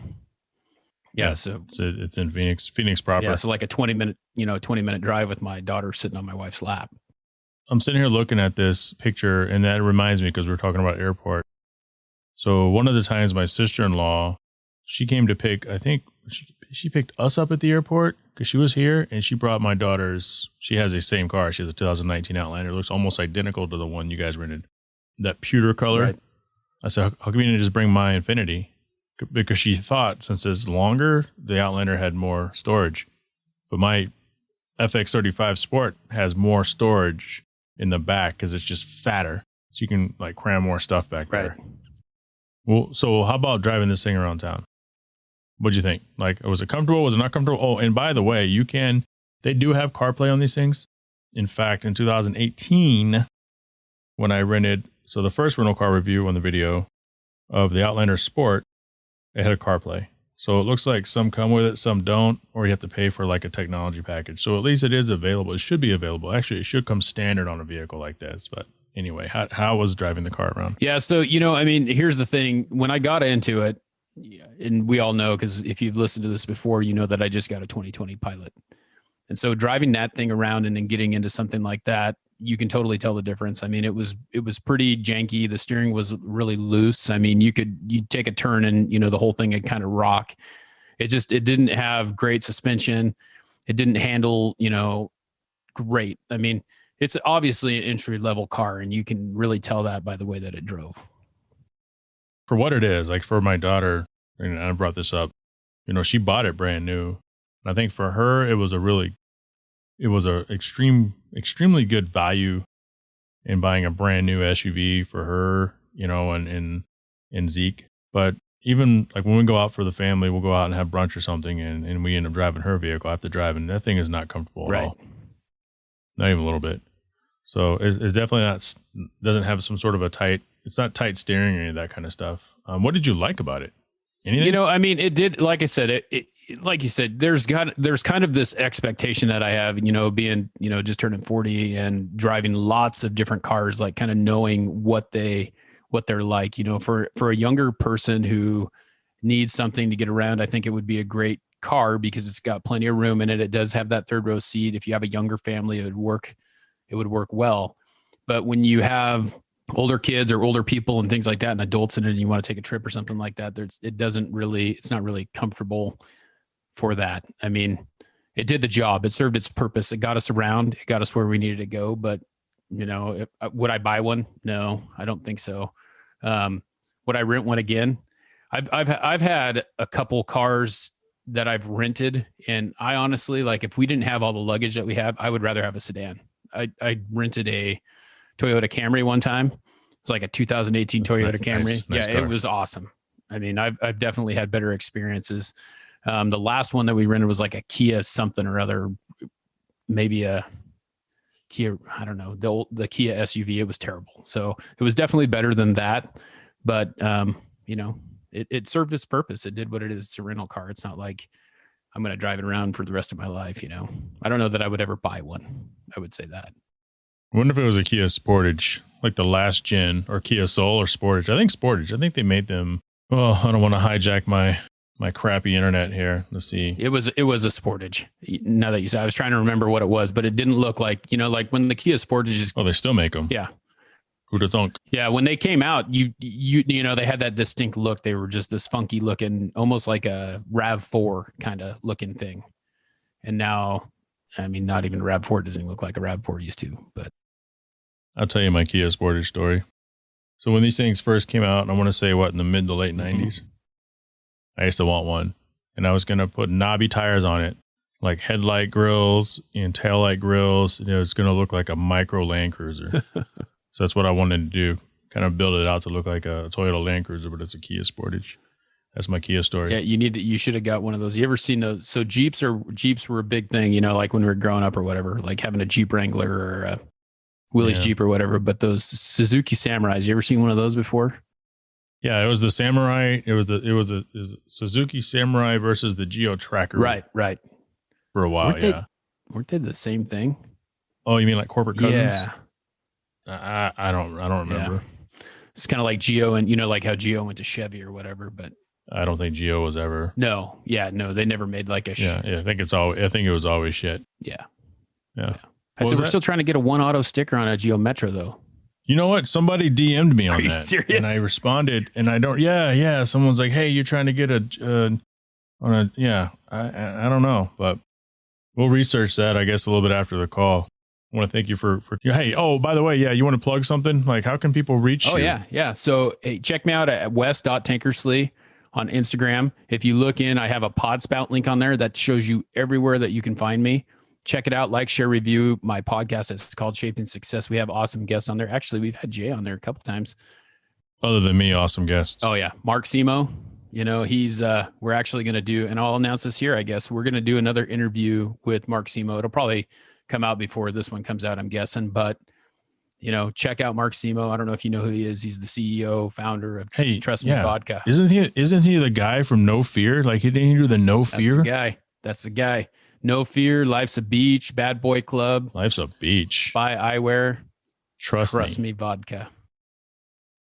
Yeah, so it's in Phoenix proper. Yeah, so like a 20-minute drive with my daughter sitting on my wife's lap. I'm sitting here looking at this picture, and that reminds me because we're talking about airport. So one of the times my sister-in-law, she came to pick, I think she picked us up at the airport because she was here, and she brought my daughter's. She has the same car. She has a 2019 Outlander. It looks almost identical to the one you guys rented, that pewter color. Right. I said, how come you didn't just bring my Infinity? Because she thought since it's longer, the Outlander had more storage. But my FX35 Sport has more storage in the back because it's just fatter. So you can like cram more stuff back there. Well, so how about driving this thing around town? What'd you think? Like, was it comfortable? Was it not comfortable? Oh, and by the way, they do have CarPlay on these things. In fact, in 2018, when I rented, so the first rental car review on the video of the Outlander Sport, it had a CarPlay. So it looks like some come with it, some don't, or you have to pay for like a technology package. So at least it is available. It should be available. Actually, it should come standard on a vehicle like this. But anyway, how was driving the car around? Yeah. So, here's the thing. When I got into it, and we all know, because if you've listened to this before, you know that I just got a 2020 Pilot. And so driving that thing around and then getting into something like that, you can totally tell the difference. I mean, it was pretty janky. The steering was really loose. I mean, you'd take a turn and, the whole thing would kind of rock. It didn't have great suspension. It didn't handle, great. I mean, it's obviously an entry level car, and you can really tell that by the way that it drove. For what it is, like for my daughter, and I brought this up, she bought it brand new. And I think for her, it was extremely good value in buying a brand new SUV for her, and Zeke. But even like when we go out for the family, we'll go out and have brunch or something, and we end up driving her vehicle. I have to drive, and that thing is not comfortable at all. Not even a little bit. So it's definitely doesn't have some sort of it's not tight steering or any of that kind of stuff. What did you like about it? Anything? It did, like I said, like you said, there's kind of this expectation that I have, being, just turning 40 and driving lots of different cars, like kind of knowing what they're like, for a younger person who needs something to get around. I think it would be a great car because it's got plenty of room in it. It does have that third row seat. If you have a younger family, it would work well. But when you have older kids or older people and things like that and adults in it, and you want to take a trip or something like that, it's not really comfortable for that. I mean, it did the job. It served its purpose. It got us around. It got us where we needed to go. But, would I buy one? No, I don't think so. Would I rent one again? I've had a couple cars that I've rented, and I honestly, like, if we didn't have all the luggage that we have, I would rather have a sedan. I rented a Toyota Camry one time. It's like a 2018 Toyota Camry. Nice car. It was awesome. I mean, I've definitely had better experiences. The last one that we rented was like a Kia something or other, maybe a Kia, I don't know, the Kia SUV. It was terrible. So it was definitely better than that. But, it served its purpose. It did what it is. It's a rental car. It's not like I'm going to drive it around for the rest of my life. I don't know that I would ever buy one. I would say that. I wonder if it was a Kia Sportage, like the last gen, or Kia Soul or Sportage. I think Sportage. I think they made them. Oh, I don't want to hijack my crappy internet here. Let's see. It was a Sportage. Now that you said, I was trying to remember what it was, but it didn't look like, like when the Kia Sportage is. Oh, they still make them. Yeah. Who'd have thunk? Yeah. When they came out, you they had that distinct look. They were just this funky looking, almost like a RAV4 kind of looking thing. And now I mean, not even RAV4 doesn't look like a RAV4 used to, but I'll tell you my Kia Sportage story. So when these things first came out, I want to say in the mid to late 90s, I used to want one. And I was going to put knobby tires on it, like headlight grills and taillight grills. It's going to look like a micro Land Cruiser. So that's what I wanted to do. Kind of build it out to look like a Toyota Land Cruiser, but it's a Kia Sportage. That's my Kia story. Yeah, you should have got one of those. You ever seen those? So Jeeps were a big thing, like when we were growing up or whatever, like having a Jeep Wrangler or a Willys Jeep or whatever. But those Suzuki Samurais, you ever seen one of those before? Yeah, it was the Samurai. It was the Suzuki Samurai versus the Geo Tracker. Right. For a while, Weren't they the same thing? Oh, you mean like corporate cousins? Yeah. I don't remember. Yeah. It's kind of like Geo and like how Geo went to Chevy or whatever, but I don't think Geo was ever. No, they never made like a. I think it was always shit. Yeah. I said we're still trying to get a One Auto sticker on a Geo Metro thoe. You know what? Somebody DM'd me on that. Are you serious? And I responded, and I don't. Yeah. Someone's like, "Hey, you're trying to get I don't know, but we'll research that. I guess a little bit after the call. I want to thank you for. Hey, oh, by the way, you want to plug something? Like, how can people reach you? Oh yeah. So hey, check me out at Wes.Tankersley on Instagram. If you look in, I have a Podspout link on there that shows you everywhere that you can find me. Check it out, like, share, review my podcast. It's called Shaping Success. We have awesome guests on there. Actually, we've had Jay on there a couple times. Other than me, awesome guests. Oh yeah, Mark Simo. He's we're actually going to do, and I'll announce this here, I guess. We're going to do another interview with Mark Simo. It'll probably come out before this one comes out, I'm guessing. But check out Mark Simo. I don't know if you know who he is. He's the CEO, founder of Trust Me Vodka. Isn't he the guy from No Fear? Like, he didn't do the No Fear? That's the guy. No Fear, Life's a Beach, Bad Boy Club. Life's a Beach. Spy Eyewear. Trust Me Vodka.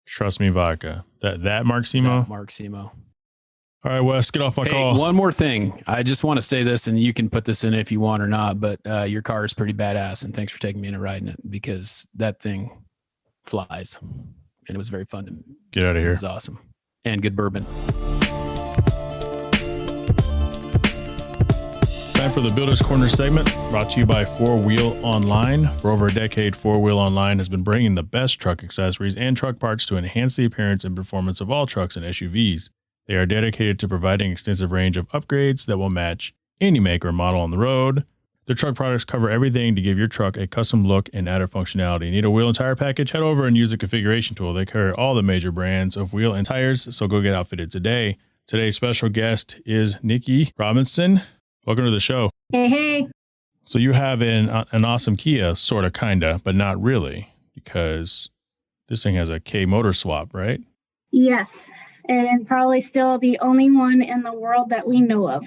Trust Me Vodka. That Mark Simo? Mark Simo. All right, Wes, get off my call. One more thing. I just want to say this, and you can put this in if you want or not, but your car is pretty badass, and thanks for taking me in and riding it, because that thing flies, and it was very fun to get out of here. It was awesome. And good bourbon. Time for the Builder's Corner segment, brought to you by 4Wheel Online. For over a decade, 4Wheel Online has been bringing the best truck accessories and truck parts to enhance the appearance and performance of all trucks and SUVs. They are dedicated to providing an extensive range of upgrades that will match any make or model on the road. Their truck products cover everything to give your truck a custom look and added functionality. Need a wheel and tire package? Head over and use the configuration tool. They carry all the major brands of wheel and tires, so go get outfitted today. Today's special guest is Nikki Robinson. Welcome to the show. Hey. So you have an awesome Kia, sort of, kind of, but not really, because this thing has a K motor swap, right? Yes, and probably still the only one in the world that we know of.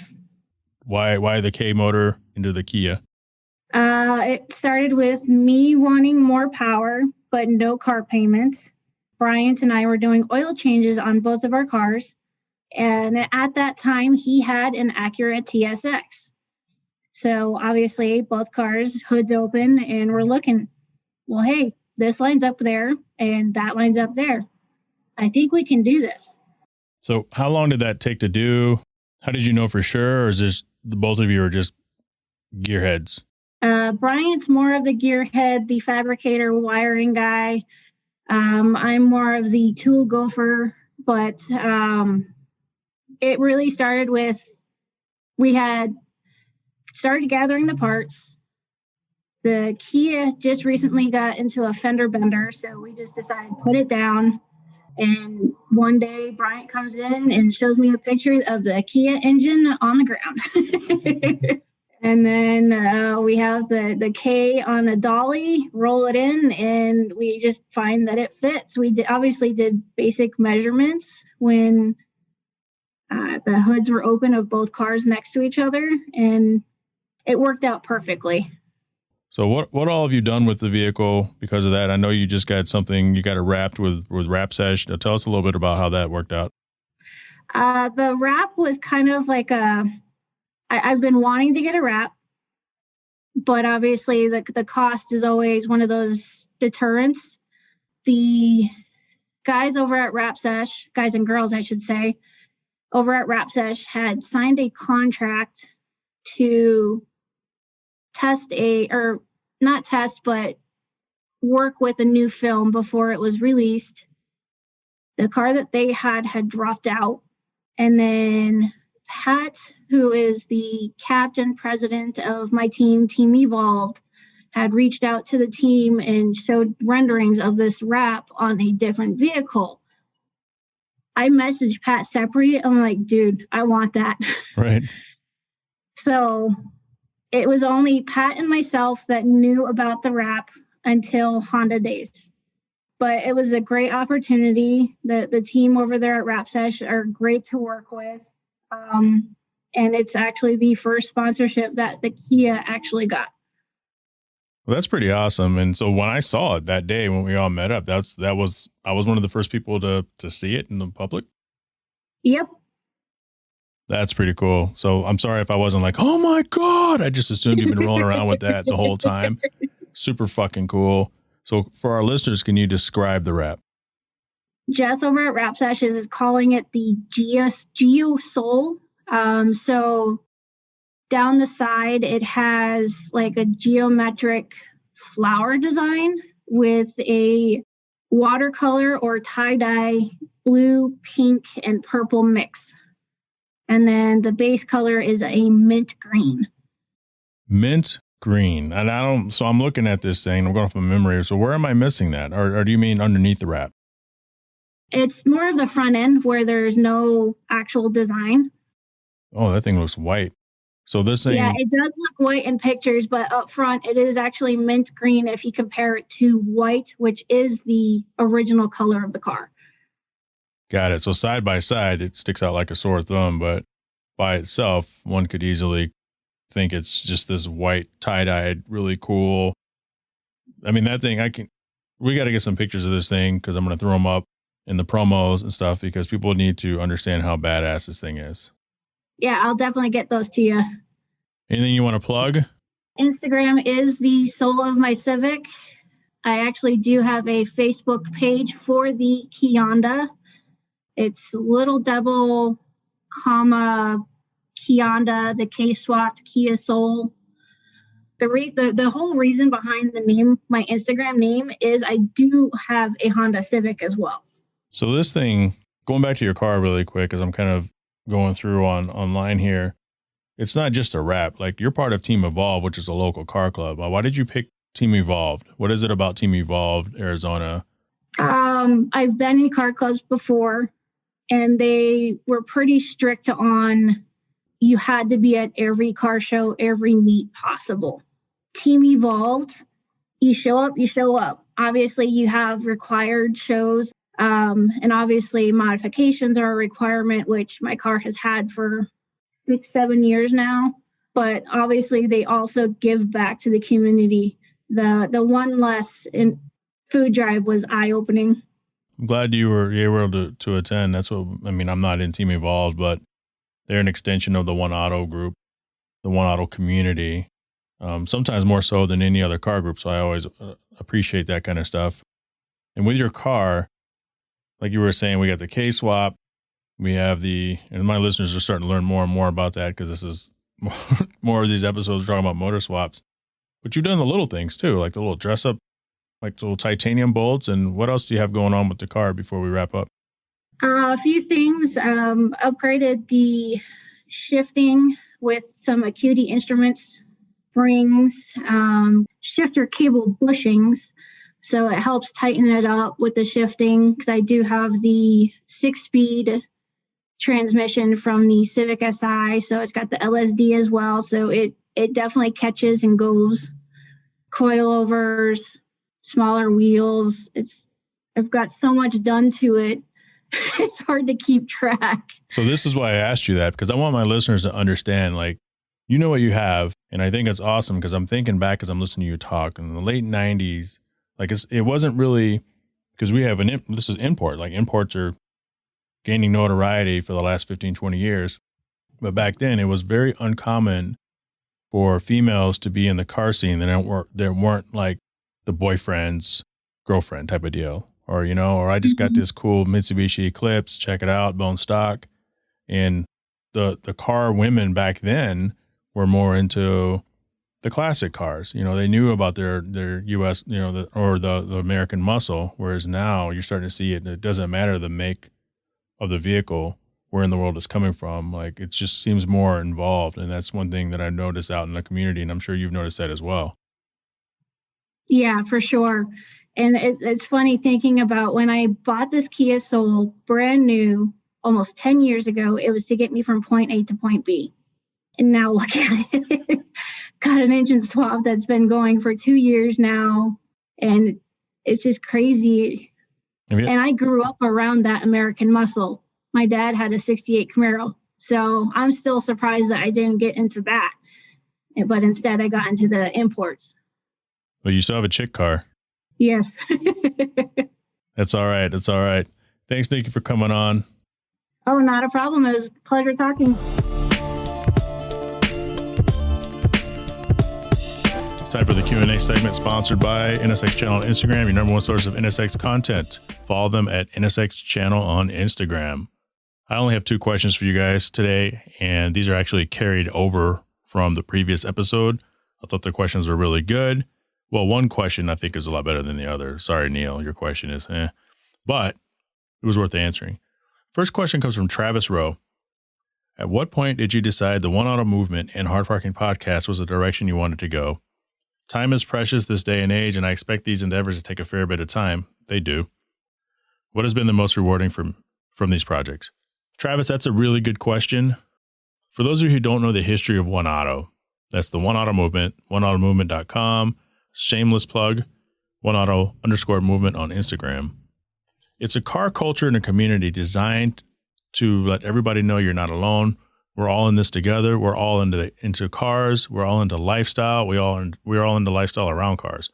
Why the K motor into the Kia? It started with me wanting more power, but no car payment. Bryant and I were doing oil changes on both of our cars. And at that time, he had an Acura TSX. So obviously, both cars, hoods open, and we're looking, well, hey, this line's up there, and that line's up there. I think we can do this. So how long did that take to do? How did you know for sure? Or is this the both of you are just gearheads? Bryant's more of the gearhead, the fabricator, wiring guy. I'm more of the tool gopher, but it really started with, we had started gathering the parts. The Kia just recently got into a fender bender, so we just decided to put it down. And one day Bryant comes in and shows me a picture of the Kia engine on the ground. And then we have the K on the dolly, roll it in, and we just find that it fits. We obviously did basic measurements when the hoods were open of both cars next to each other, and it worked out perfectly. So what all have you done with the vehicle because of that? I know you just got something, you got it wrapped with wrap sesh. Now tell us a little bit about how that worked out. The wrap was kind of like I've been wanting to get a wrap, but obviously the cost is always one of those deterrents. The guys over at Wrap Sesh, guys and girls, I should say, over at Wrap Sesh had signed a contract to not test, but work with a new film before it was released. The car that they had dropped out. And then Pat, who is the captain president of my team, Team Evolved, had reached out to the team and showed renderings of this wrap on a different vehicle. I messaged Pat separately. I'm like, dude, I want that. Right. So it was only Pat and myself that knew about the wrap until Honda Days. But it was a great opportunity. The team over there at Wrap Sesh are great to work with. And it's actually the first sponsorship that the Kia actually got. Well, that's pretty awesome. And so when I saw it that day when we all met up, I was one of the first people to see it in the public. Yep. That's pretty cool. So I'm sorry if I wasn't like, oh my God, I just assumed you've been rolling around with that the whole time. Super fucking cool. So for our listeners, can you describe the wrap? Jess over at Wrap Sesh is calling it the Geo Soul. So down the side, it has like a geometric flower design with a watercolor or tie-dye blue, pink, and purple mix. And then the base color is a mint green. Mint green. And so I'm looking at this thing, I'm going from memory. So where am I missing that? Or do you mean underneath the wrap? It's more of the front end where there's no actual design. Oh, that thing looks white. So this thing. Yeah, it does look white in pictures, but up front, it is actually mint green if you compare it to white, which is the original color of the car. Got it. So side by side, it sticks out like a sore thumb, but by itself, one could easily think it's just this white tie-dyed, really cool. I mean, that thing, we got to get some pictures of this thing because I'm going to throw them up in the promos and stuff because people need to understand how badass this thing is. Yeah, I'll definitely get those to you. Anything you want to plug? Instagram is the soul of my Civic. I actually do have a Facebook page for the Kionda. It's Little Devil, Kionda, the K-swapped Kia Soul. The whole reason behind the name, my Instagram name, is I do have a Honda Civic as well. So this thing, going back to your car really quick, because I'm kind of going through online here, it's not just a wrap. Like, you're part of Team Evolve, which is a local car club. Why did you pick Team Evolved? What is it about Team Evolved, Arizona? I've been in car clubs before, and they were pretty strict on you had to be at every car show, every meet possible. Team Evolved, you show up, you show up. Obviously, you have required shows, and obviously modifications are a requirement, which my car has had for 6-7 years now. But obviously, they also give back to the community. The one less in food drive was eye-opening. I'm glad you were able to attend. That's what I mean. I'm not in Team Evolved, but they're an extension of the One Auto group, the One Auto community. Sometimes more so than any other car group. So I always appreciate that kind of stuff. And with your car, like you were saying, we got the K-swap. We have and my listeners are starting to learn more and more about that because this is more of these episodes talking about motor swaps. But you've done the little things too, like the little dress up, like the little titanium bolts. And what else do you have going on with the car before we wrap up? A few things. Upgraded the shifting with some Acuity Instruments springs, shifter cable bushings. So it helps tighten it up with the shifting because I do have the 6-speed transmission from the Civic Si. So it's got the LSD as well. So it definitely catches and goes. Coilovers, smaller wheels. I've got so much done to it. It's hard to keep track. So this is why I asked you that, because I want my listeners to understand, like, you know what you have. And I think it's awesome because I'm thinking back as I'm listening to you talk in the late 90s, like it wasn't really, because we have this is import, like imports are gaining notoriety for the last 15, 20 years. But back then it was very uncommon for females to be in the car scene. There weren't like the boyfriend's girlfriend type of deal. Or, or I just got this cool Mitsubishi Eclipse, check it out, bone stock. And the car women back then were more into the classic cars. You know, they knew about their U.S., you know, the American muscle, whereas now you're starting to see it. It doesn't matter the make of the vehicle, where in the world it's coming from. Like, it just seems more involved. And that's one thing that I've noticed out in the community. And I'm sure you've noticed that as well. Yeah, for sure. And it's funny thinking about when I bought this Kia Soul brand new almost 10 years ago, it was to get me from point A to point B. And now look at it. Got an engine swap that's been going for 2 years now. And it's just crazy. And I grew up around that American muscle. My dad had a 68 Camaro. So I'm still surprised that I didn't get into that. But instead, I got into the imports. Well, you still have a chick car. Yes. That's all right. That's all right. Thanks, Nikki, for coming on. Oh, not a problem. It was a pleasure talking. It's time for the Q&A segment sponsored by NSX Channel on Instagram, your number one source of NSX content. Follow them at NSX Channel on Instagram. I only have 2 questions for you guys today, and these are actually carried over from the previous episode. I thought the questions were really good. Well, one question I think is a lot better than the other. Sorry, Neil, your question is but it was worth answering. First question comes from Travis Rowe. At what point did you decide the One Auto movement and Hard Parking Podcast was the direction you wanted to go? Time is precious this day and age, and I expect these endeavors to take a fair bit of time. They do. What has been the most rewarding from these projects? Travis, that's a really good question. For those of you who don't know the history of One Auto, that's the One Auto movement, oneautomovement.com. Shameless plug, OneAuto_movement on Instagram. It's a car culture and a community designed to let everybody know you're not alone. We're all in this together. We're all into cars. We're all into lifestyle. We're all into lifestyle around cars.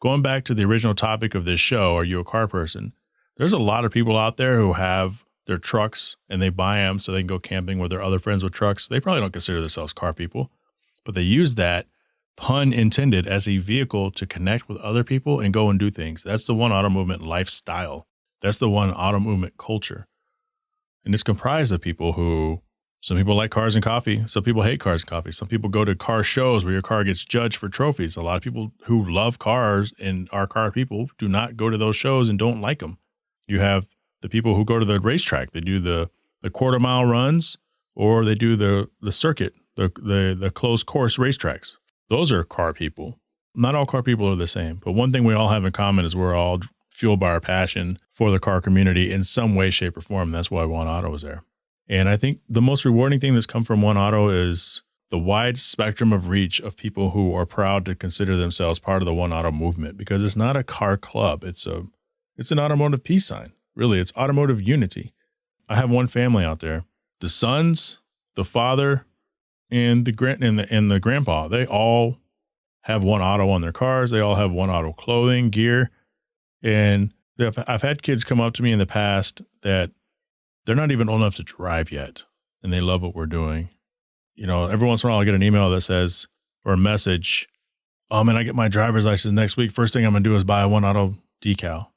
Going back to the original topic of this show, are you a car person? There's a lot of people out there who have their trucks and they buy them so they can go camping with their other friends with trucks. They probably don't consider themselves car people, but they use that, pun intended, as a vehicle to connect with other people and go and do things. That's the One Auto Movement lifestyle. That's the One Auto Movement culture. And it's comprised of people who, some people like cars and coffee. Some people hate cars and coffee. Some people go to car shows where your car gets judged for trophies. A lot of people who love cars and are car people do not go to those shows and don't like them. You have the people who go to the racetrack. They do the quarter mile runs, or they do the circuit, the closed course racetracks. Those are car people. Not all car people are the same, but one thing we all have in common is we're all fueled by our passion for the car community in some way, shape, or form. That's why One Auto is there. And I think the most rewarding thing that's come from One Auto is the wide spectrum of reach of people who are proud to consider themselves part of the One Auto movement, because it's not a car club. It's an automotive peace sign. Really, it's automotive unity. I have one family out there. The sons, the father, and the grandpa, they all have One Auto on their cars. They all have One Auto clothing, gear. And I've had kids come up to me in the past that they're not even old enough to drive yet, and they love what we're doing. You know, every once in a while I'll get an email that says, or a message, oh man, I get my driver's license next week. First thing I'm going to do is buy a One Auto decal.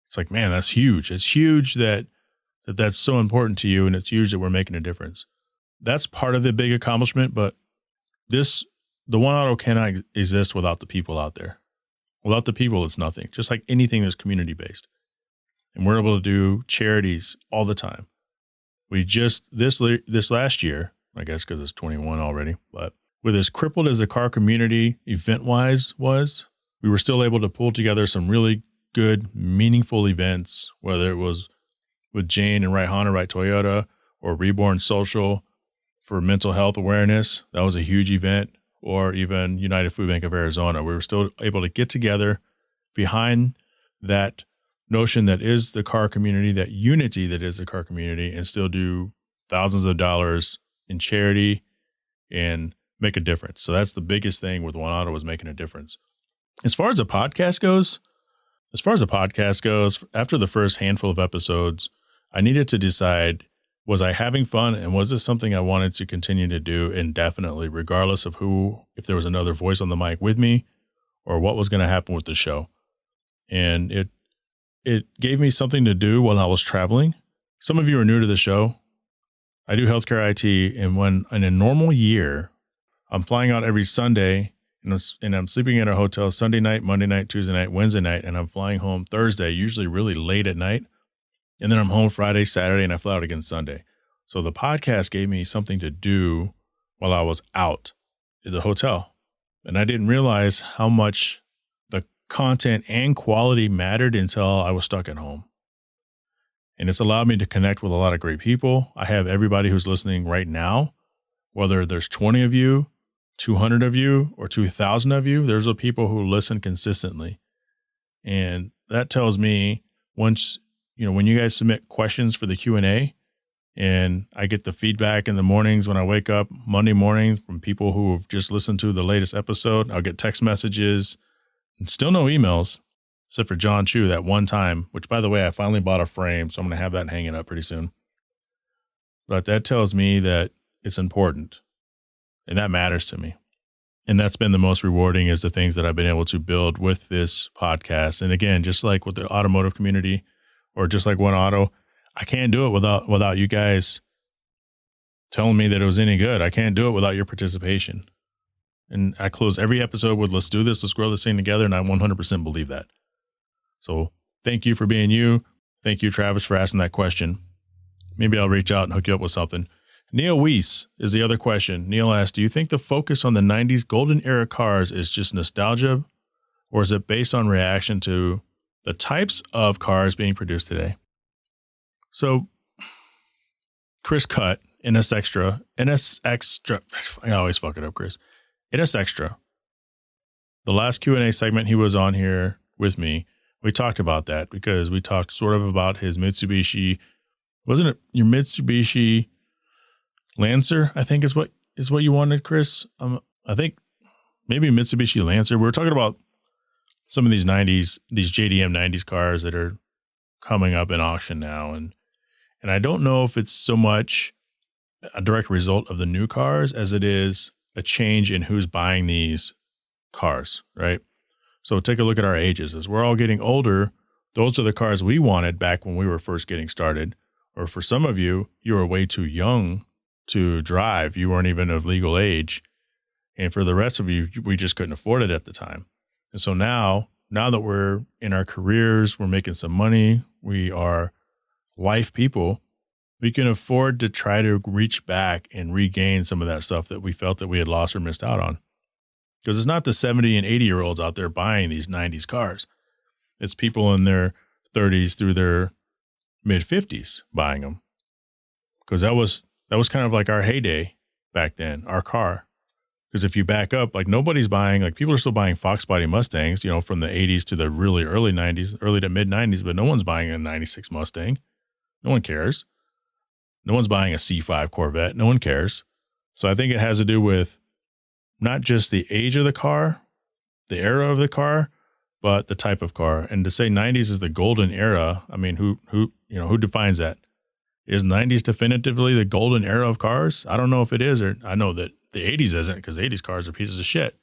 It's like, man, that's huge. It's huge that's so important to you, and it's huge that we're making a difference. That's part of the big accomplishment, but the One Auto cannot exist without the people out there. Without the people, it's nothing. Just like anything that's community-based. And we're able to do charities all the time. We just, this last year, I guess because it's 21 already, but with as crippled as the car community event-wise was, we were still able to pull together some really good, meaningful events, whether it was with Jane and Right Honda, Right Toyota, or Reborn Social for mental health awareness. That was a huge event. Or even United Food Bank of Arizona. We were still able to get together behind that notion that is the car community, that unity that is the car community, and still do thousands of dollars in charity and make a difference. So that's the biggest thing with One Auto, was making a difference. As far as the podcast goes, after the first handful of episodes, I needed to decide, was I having fun, and was this something I wanted to continue to do indefinitely, regardless of if there was another voice on the mic with me, or what was going to happen with the show. And it gave me something to do while I was traveling. Some of you are new to the show. I do healthcare IT, and when in a normal year, I'm flying out every Sunday, and I'm sleeping at a hotel Sunday night, Monday night, Tuesday night, Wednesday night, and I'm flying home Thursday, usually really late at night. And then I'm home Friday, Saturday, and I fly out again Sunday. So the podcast gave me something to do while I was out at the hotel. And I didn't realize how much the content and quality mattered until I was stuck at home. And it's allowed me to connect with a lot of great people. I have everybody who's listening right now, whether there's 20 of you, 200 of you, or 2,000 of you, there's the people who listen consistently. And that tells me once, when you guys submit questions for the Q&A, and I get the feedback in the mornings when I wake up Monday morning from people who have just listened to the latest episode, I'll get text messages, still no emails, except for John Chu that one time, which by the way, I finally bought a frame. So I'm going to have that hanging up pretty soon. But that tells me that it's important and that matters to me. And that's been the most rewarding is the things that I've been able to build with this podcast. And again, just like with the automotive community or just like One Auto, I can't do it without you guys telling me that it was any good. I can't do it without your participation. And I close every episode with, let's do this, let's grow this thing together. And I 100% believe that. So thank you for being you. Thank you, Travis, for asking that question. Maybe I'll reach out and hook you up with something. Neil Weiss is the other question. Neil asked, do you think the focus on the 90s golden era cars is just nostalgia, or is it based on reaction to the types of cars being produced today? So Chris Cutt, NS Extra, I always fuck it up, Chris. NS Extra. The last Q&A segment he was on here with me, we talked about that because we talked sort of about his Mitsubishi. Wasn't it your Mitsubishi Lancer? I think is what you wanted, Chris. I think maybe Mitsubishi Lancer. We were talking about some of these 90s, these JDM 90s cars that are coming up in auction now. And I don't know if it's so much a direct result of the new cars as it is a change in who's buying these cars, right? So take a look at our ages. As we're all getting older, those are the cars we wanted back when we were first getting started. Or for some of you, you were way too young to drive. You weren't even of legal age. And for the rest of you, we just couldn't afford it at the time. And so now that we're in our careers, we're making some money, we are life people, we can afford to try to reach back and regain some of that stuff that we felt that we had lost or missed out on. Because it's not the 70 and 80-year-olds out there buying these 90s cars. It's people in their 30s through their mid-50s buying them. Because that was kind of like our heyday back then, our car. Because if you back up, like nobody's buying, like people are still buying Fox body Mustangs, from the 80s to the really early 90s, early to mid 90s, but no one's buying a 96 Mustang. No one cares. No one's buying a C5 Corvette. No one cares. So I think it has to do with not just the age of the car, the era of the car, but the type of car. And to say 90s is the golden era, I mean, who defines that? Is 90s definitively the golden era of cars? I don't know if it is, or I know that the 80s isn't, because 80s cars are pieces of shit.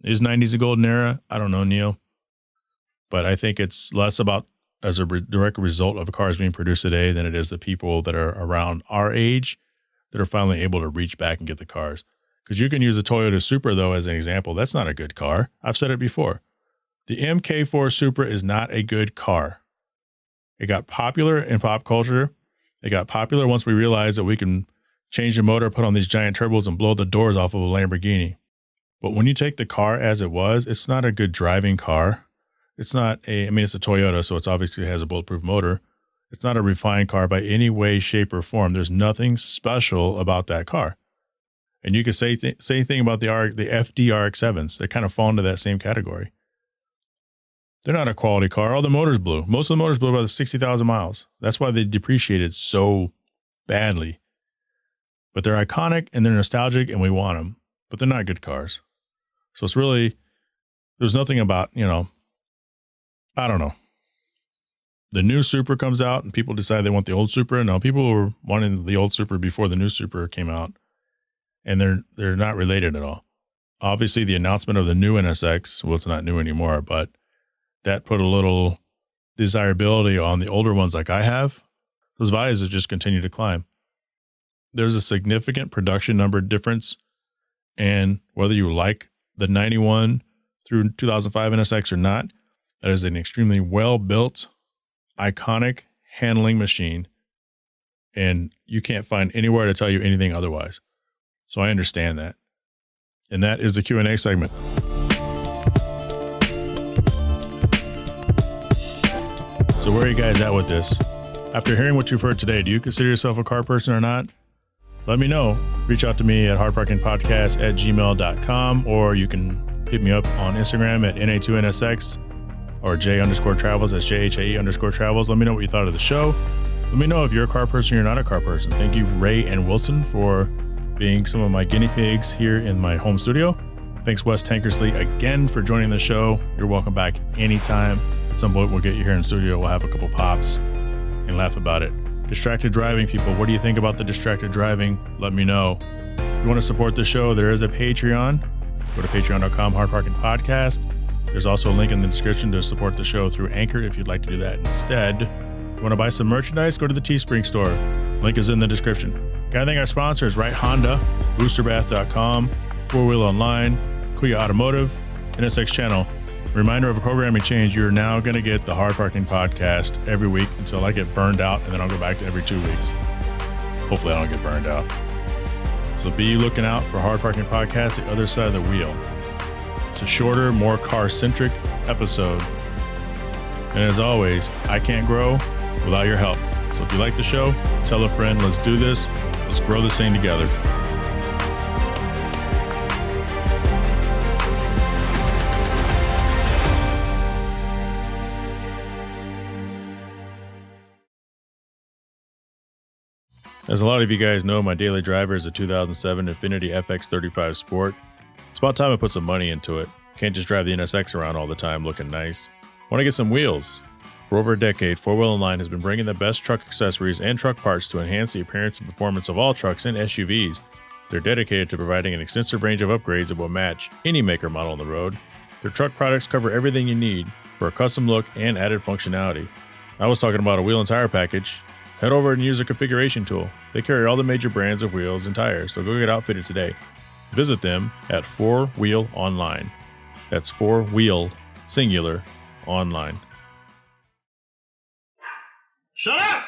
Is 90s the golden era? I don't know, Neil. But I think it's less about as a direct result of cars being produced today than it is the people that are around our age that are finally able to reach back and get the cars. Because you can use the Toyota Supra, though, as an example. That's not a good car. I've said it before. The MK4 Supra is not a good car. It got popular in pop culture. It got popular once we realized that we can change the motor, put on these giant turbos, and blow the doors off of a Lamborghini. But when you take the car as it was, it's not a good driving car. It's not it's a Toyota, so it's obviously has a bulletproof motor. It's not a refined car by any way, shape, or form. There's nothing special about that car. And you could say anything about the FD RX-7s. They kind of fall into that same category. They're not a quality car. All the motors blew. Most of the motors blew about 60,000 miles. That's why they depreciated so badly. But they're iconic and they're nostalgic and we want them. But they're not good cars. So it's really, there's nothing about, I don't know. The new Supra comes out and people decide they want the old Supra. No, people were wanting the old Supra before the new Supra came out. And they're not related at all. Obviously, the announcement of the new NSX, well, it's not new anymore, but that put a little desirability on the older ones like I have. Those values have just continued to climb. There's a significant production number difference And whether you like the 91 through 2005 NSX or not, that is an extremely well-built, iconic handling machine. And you can't find anywhere to tell you anything otherwise. So I understand that. And that is the Q&A segment. So where are you guys at with this? After hearing what you've heard today, do you consider yourself a car person or not? Let me know. Reach out to me at hardparkingpodcast@gmail.com, or you can hit me up on Instagram at NA2NSX or J_travels. That's JHAE_travels. Let me know what you thought of the show. Let me know if you're a car person or you're not a car person. Thank you, Ray and Wilson, for being some of my guinea pigs here in my home studio. Thanks, Wes Tankersley, again for joining the show. You're welcome back anytime. At some point, we'll get you here in the studio. We'll have a couple pops and laugh about it. Distracted driving, people. What do you think about the distracted driving? Let me know. If you want to support the show, there is a Patreon. Go to patreon.com, HardParkingPodcast. There's also a link in the description to support the show through Anchor if you'd like to do that instead. If you want to buy some merchandise, go to the Teespring store. Link is in the description. Gotta thank our sponsors, right? Honda, BoosterBath.com, 4Wheel Online, Kuya Automotive, NSX Channel. Reminder of a programming change. You're now going to get the Hard Parking Podcast every week until I get burned out, and then I'll go back to every 2 weeks. Hopefully I don't get burned out. So be looking out for Hard Parking Podcast, the other side of the wheel. It's a shorter, more car-centric episode. And as always, I can't grow without your help. So if you like the show, tell a friend. Let's do this. Let's grow this thing together. As a lot of you guys know, my daily driver is a 2007 Infiniti FX35 Sport. It's about time I put some money into it. Can't just drive the NSX around all the time looking nice. Want to get some wheels. For over a decade, 4Wheel Online has been bringing the best truck accessories and truck parts to enhance the appearance and performance of all trucks and SUVs. They're dedicated to providing an extensive range of upgrades that will match any maker model on the road. Their truck products cover everything you need for a custom look and added functionality. I was talking about a wheel and tire package. Head over and use their configuration tool. They carry all the major brands of wheels and tires, so go get outfitted today. Visit them at 4Wheel Online. That's 4Wheel, singular, online. Shut up!